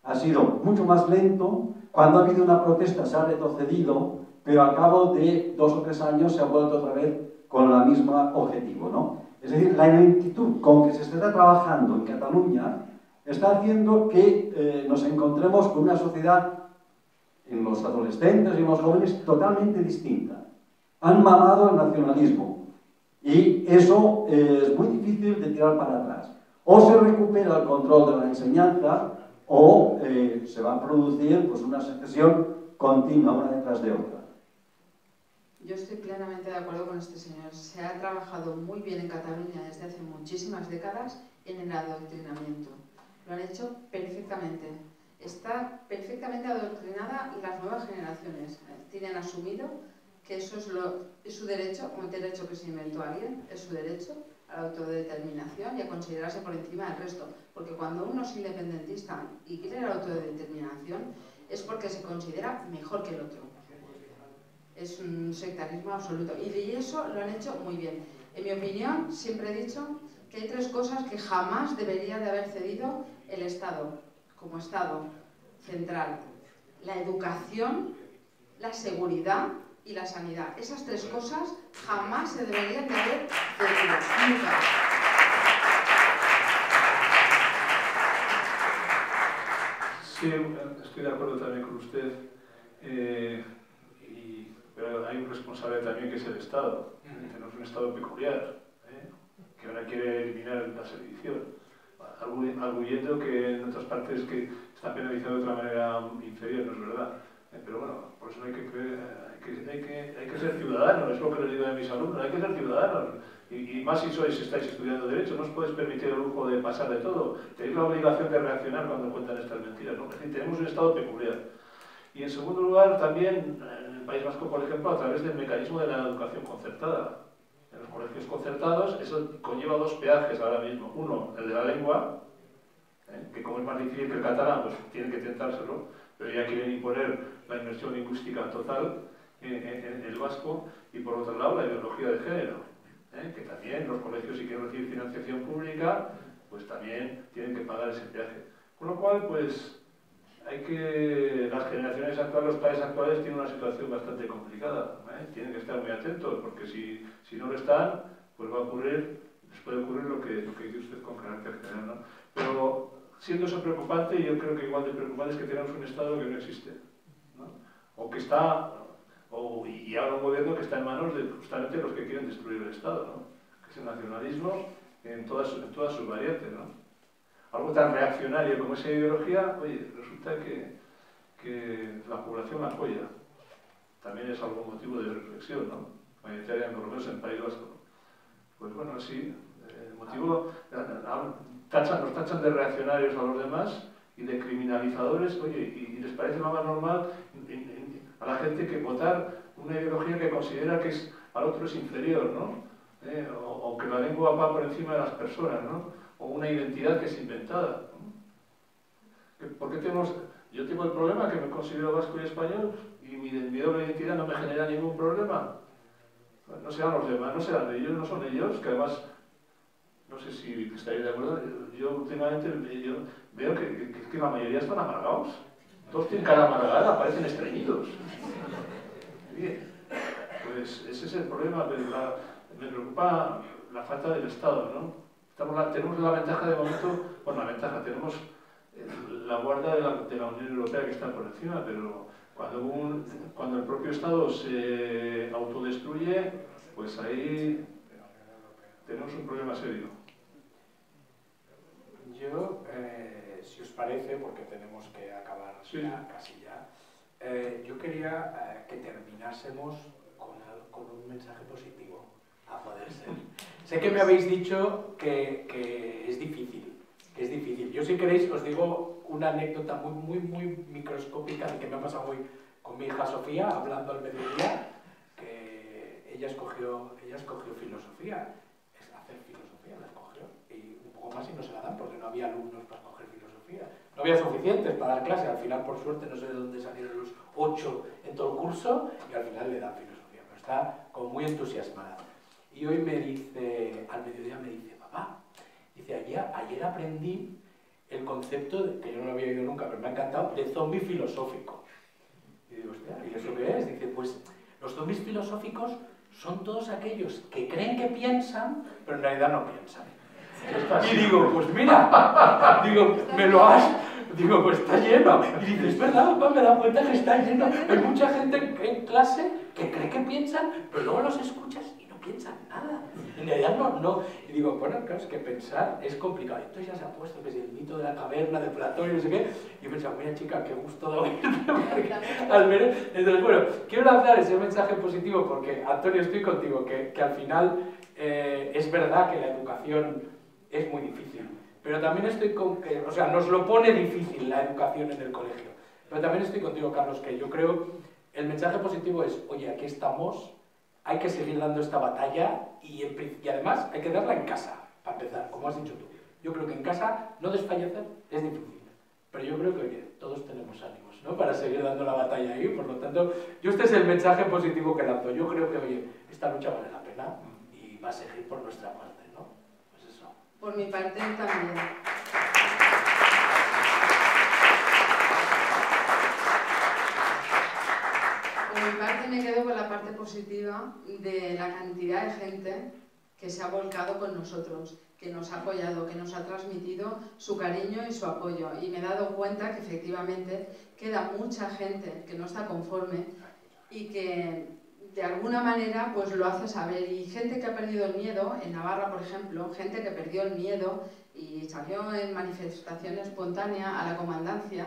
Ha sido mucho más lento. Cuando ha habido una protesta se ha retrocedido, pero al cabo de 2 o 3 años se ha vuelto otra vez con el mismo objetivo, ¿no? Es decir, la lentitud con que se está trabajando en Cataluña está haciendo que nos encontremos con una sociedad en los adolescentes y en los jóvenes totalmente distinta. Han mamado el nacionalismo y eso es muy difícil de tirar para atrás. O se recupera el control de la enseñanza o se va a producir pues, una secesión continua una detrás de otra. Yo estoy plenamente de acuerdo con este señor. Se ha trabajado muy bien en Cataluña desde hace muchísimas décadas en el adoctrinamiento. Lo han hecho perfectamente. Está perfectamente adoctrinada las nuevas generaciones. Tienen asumido que eso es su derecho, como el derecho que se inventó alguien, es su derecho a la autodeterminación y a considerarse por encima del resto. Porque cuando uno es independentista y quiere la autodeterminación, es porque se considera mejor que el otro. Es un sectarismo absoluto. Y eso lo han hecho muy bien. En mi opinión, siempre he dicho que hay 3 cosas que jamás debería de haber cedido el Estado, como Estado central. La educación, la seguridad y la sanidad. Esas 3 cosas jamás se deberían de haber cedido. Nunca. Sí, estoy de acuerdo también con usted. Pero hay un responsable también que es el Estado. Tenemos un Estado peculiar, que ahora quiere eliminar la sedición, arguyendo que en otras partes que está penalizado de otra manera inferior, no es verdad. Pero bueno, por eso hay que ser ciudadanos, es lo que les digo a mis alumnos, hay que ser ciudadanos. Y más si estáis estudiando Derecho, no os podéis permitir el lujo de pasar de todo. Tenéis la obligación de reaccionar cuando cuentan estas mentiras, ¿no? Es decir, tenemos un Estado peculiar. Y en segundo lugar, también en el País Vasco, por ejemplo, a través del mecanismo de la educación concertada. En los colegios concertados, eso conlleva 2 peajes ahora mismo. Uno, el de la lengua, que como es más difícil que el catalán, pues tienen que tentárselo, pero ya quieren imponer la inmersión lingüística total en el vasco. Y por otro lado, la ideología de género, que también los colegios, si quieren recibir financiación pública, pues también tienen que pagar ese peaje. Con lo cual, pues, las generaciones actuales, los países actuales tienen una situación bastante complicada. Tienen que estar muy atentos, porque si no lo están, pues les puede ocurrir lo que dice usted con carácter general, ¿no? Pero siendo eso preocupante, yo creo que igual de preocupante es que tenemos un Estado que no existe, ¿no? O que está, y ahora un gobierno que está en manos de justamente los que quieren destruir el Estado, ¿no? Que es el nacionalismo en todas sus variantes, ¿no? Algo tan reaccionario como esa ideología, oye, resulta que la población la apoya. También es algo motivo de reflexión, ¿no? Mayoritaria, por lo menos en el País Vasco. Pues bueno, sí, motivo, nos tachan de reaccionarios a los demás y de criminalizadores, oye, y les parece lo más normal a la gente que votar una ideología que considera que al otro es inferior, ¿no? O que la lengua va por encima de las personas, ¿no? O una identidad que es inventada, ¿no? Porque yo tengo el problema que me considero vasco y español y mi doble identidad no me genera ningún problema. No serán los demás, no serán ellos, no son ellos, que además, no sé si estaréis de acuerdo, yo últimamente veo que la mayoría están amargados. Todos tienen cara amargada, parecen estreñidos. Bien, pues ese es el problema, pero me preocupa la falta del Estado, ¿no? Tenemos la ventaja de momento, bueno, la ventaja, tenemos la guarda de la Unión Europea que está por encima, pero cuando el propio Estado se autodestruye, pues ahí tenemos un problema serio. Yo, si os parece, porque tenemos que acabar ya, casi ya, yo quería que terminásemos con un mensaje positivo, a poder ser. Sé que me habéis dicho que es difícil, Yo, si queréis, os digo una anécdota muy microscópica de que me ha pasado hoy con mi hija Sofía, hablando al mediodía, que ella escogió filosofía, hacer filosofía, la escogió, y un poco más y no se la dan porque no había alumnos para escoger filosofía. No había suficientes para dar clase, al final, por suerte, no sé de dónde salieron los 8 en todo el curso, y al final le dan filosofía, pero está como muy entusiasmada. Y hoy me dice, al mediodía me dice, papá, dice, ayer aprendí el concepto, que yo no lo había oído nunca, pero me ha encantado, de zombie filosófico. Y digo, hostia, ¿y eso qué es? Dice, pues los zombies filosóficos son todos aquellos que creen que piensan, pero en realidad no piensan. Y digo, pues mira, digo, pues está lleno. Y dice, es verdad, papá, me he dado cuenta que está lleno. Hay mucha gente en clase que cree que piensan, pero luego los escuchas y no piensan nada. En realidad no. Y digo, bueno, claro, es que pensar es complicado. Entonces ya se ha puesto que es el mito de la caverna de Platón y no sé qué. Y he pensado, mira chica, qué gusto de oírte. Al menos, entonces, bueno, quiero lanzar ese mensaje positivo porque, Antonio, estoy contigo, que al final es verdad que la educación es muy difícil. Pero también estoy con que, o sea, nos lo pone difícil la educación en el colegio. Pero también estoy contigo, Carlos, que yo creo el mensaje positivo es, oye, aquí estamos, hay que seguir dando esta batalla y además hay que darla en casa, para empezar, como has dicho tú. Yo creo que en casa no desfallecer es difícil, pero yo creo que, oye, todos tenemos ánimos, ¿no?, para seguir dando la batalla ahí. Por lo tanto, este es el mensaje positivo que lanzo. Yo creo que, oye, esta lucha vale la pena y va a seguir por nuestra parte, ¿no? Pues eso. Por mi parte también. Por mi parte me quedo con la parte positiva de la cantidad de gente que se ha volcado con nosotros, que nos ha apoyado, que nos ha transmitido su cariño y su apoyo. Y me he dado cuenta que efectivamente queda mucha gente que no está conforme y que de alguna manera pues lo hace saber. Y gente que ha perdido el miedo, en Navarra por ejemplo, gente que perdió el miedo y salió en manifestación espontánea a la comandancia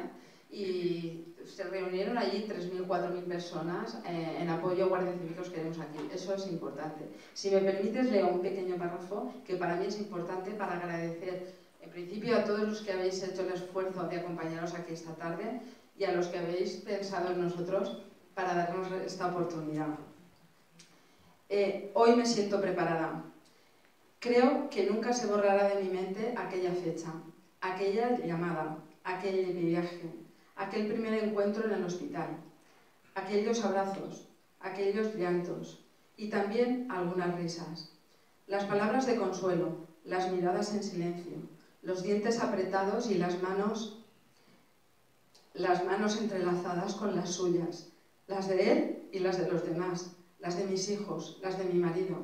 y se reunieron allí 3.000, 4.000 personas en apoyo a guardias cívicos que tenemos aquí. Eso es importante. Si me permites, leo un pequeño párrafo que para mí es importante para agradecer en principio a todos los que habéis hecho el esfuerzo de acompañaros aquí esta tarde y a los que habéis pensado en nosotros para darnos esta oportunidad. Hoy me siento preparada. Creo que nunca se borrará de mi mente aquella fecha, aquella llamada, aquel viaje, aquel primer encuentro en el hospital, aquellos abrazos, aquellos llantos y también algunas risas. Las palabras de consuelo, las miradas en silencio, los dientes apretados y las manos entrelazadas con las suyas, las de él y las de los demás, las de mis hijos, las de mi marido,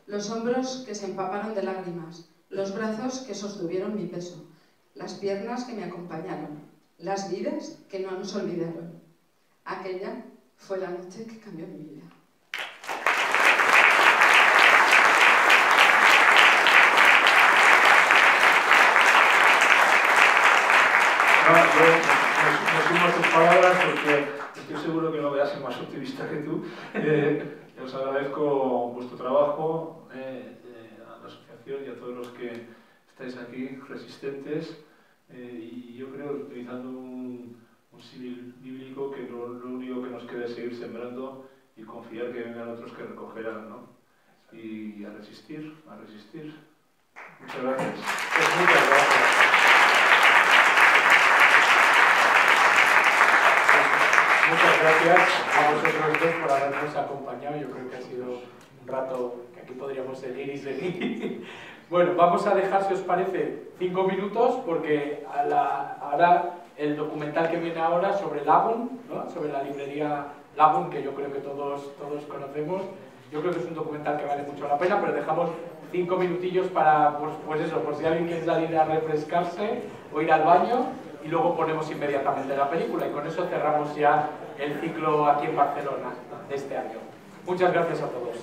los hombros que se empaparon de lágrimas, los brazos que sostuvieron mi peso, las piernas que me acompañaron, las vidas que no nos olvidaron. Aquella fue la noche que cambió mi vida. No sumo a tus palabras porque estoy seguro que no voy a ser más optimista que tú. Os agradezco vuestro trabajo, a la asociación y a todos los que estáis aquí, resistentes, y yo creo, utilizando un símil bíblico, que lo único que nos queda es seguir sembrando y confiar que vengan otros que recogerán, ¿no? Y a resistir, a resistir. Muchas gracias. Pues muchas gracias. Muchas gracias a vosotros dos por habernos acompañado. Yo creo que ha sido un rato que aquí podríamos seguir y seguir. Bueno, vamos a dejar, si os parece, 5 minutos, porque ahora el documental que viene ahora sobre Lagun, ¿no? Sobre la librería Lagun, que yo creo que todos conocemos. Yo creo que es un documental que vale mucho la pena, pero dejamos 5 minutillos para, pues eso, por si alguien quiere salir a refrescarse o ir al baño, y luego ponemos inmediatamente la película, y con eso cerramos ya el ciclo aquí en Barcelona de este año. Muchas gracias a todos.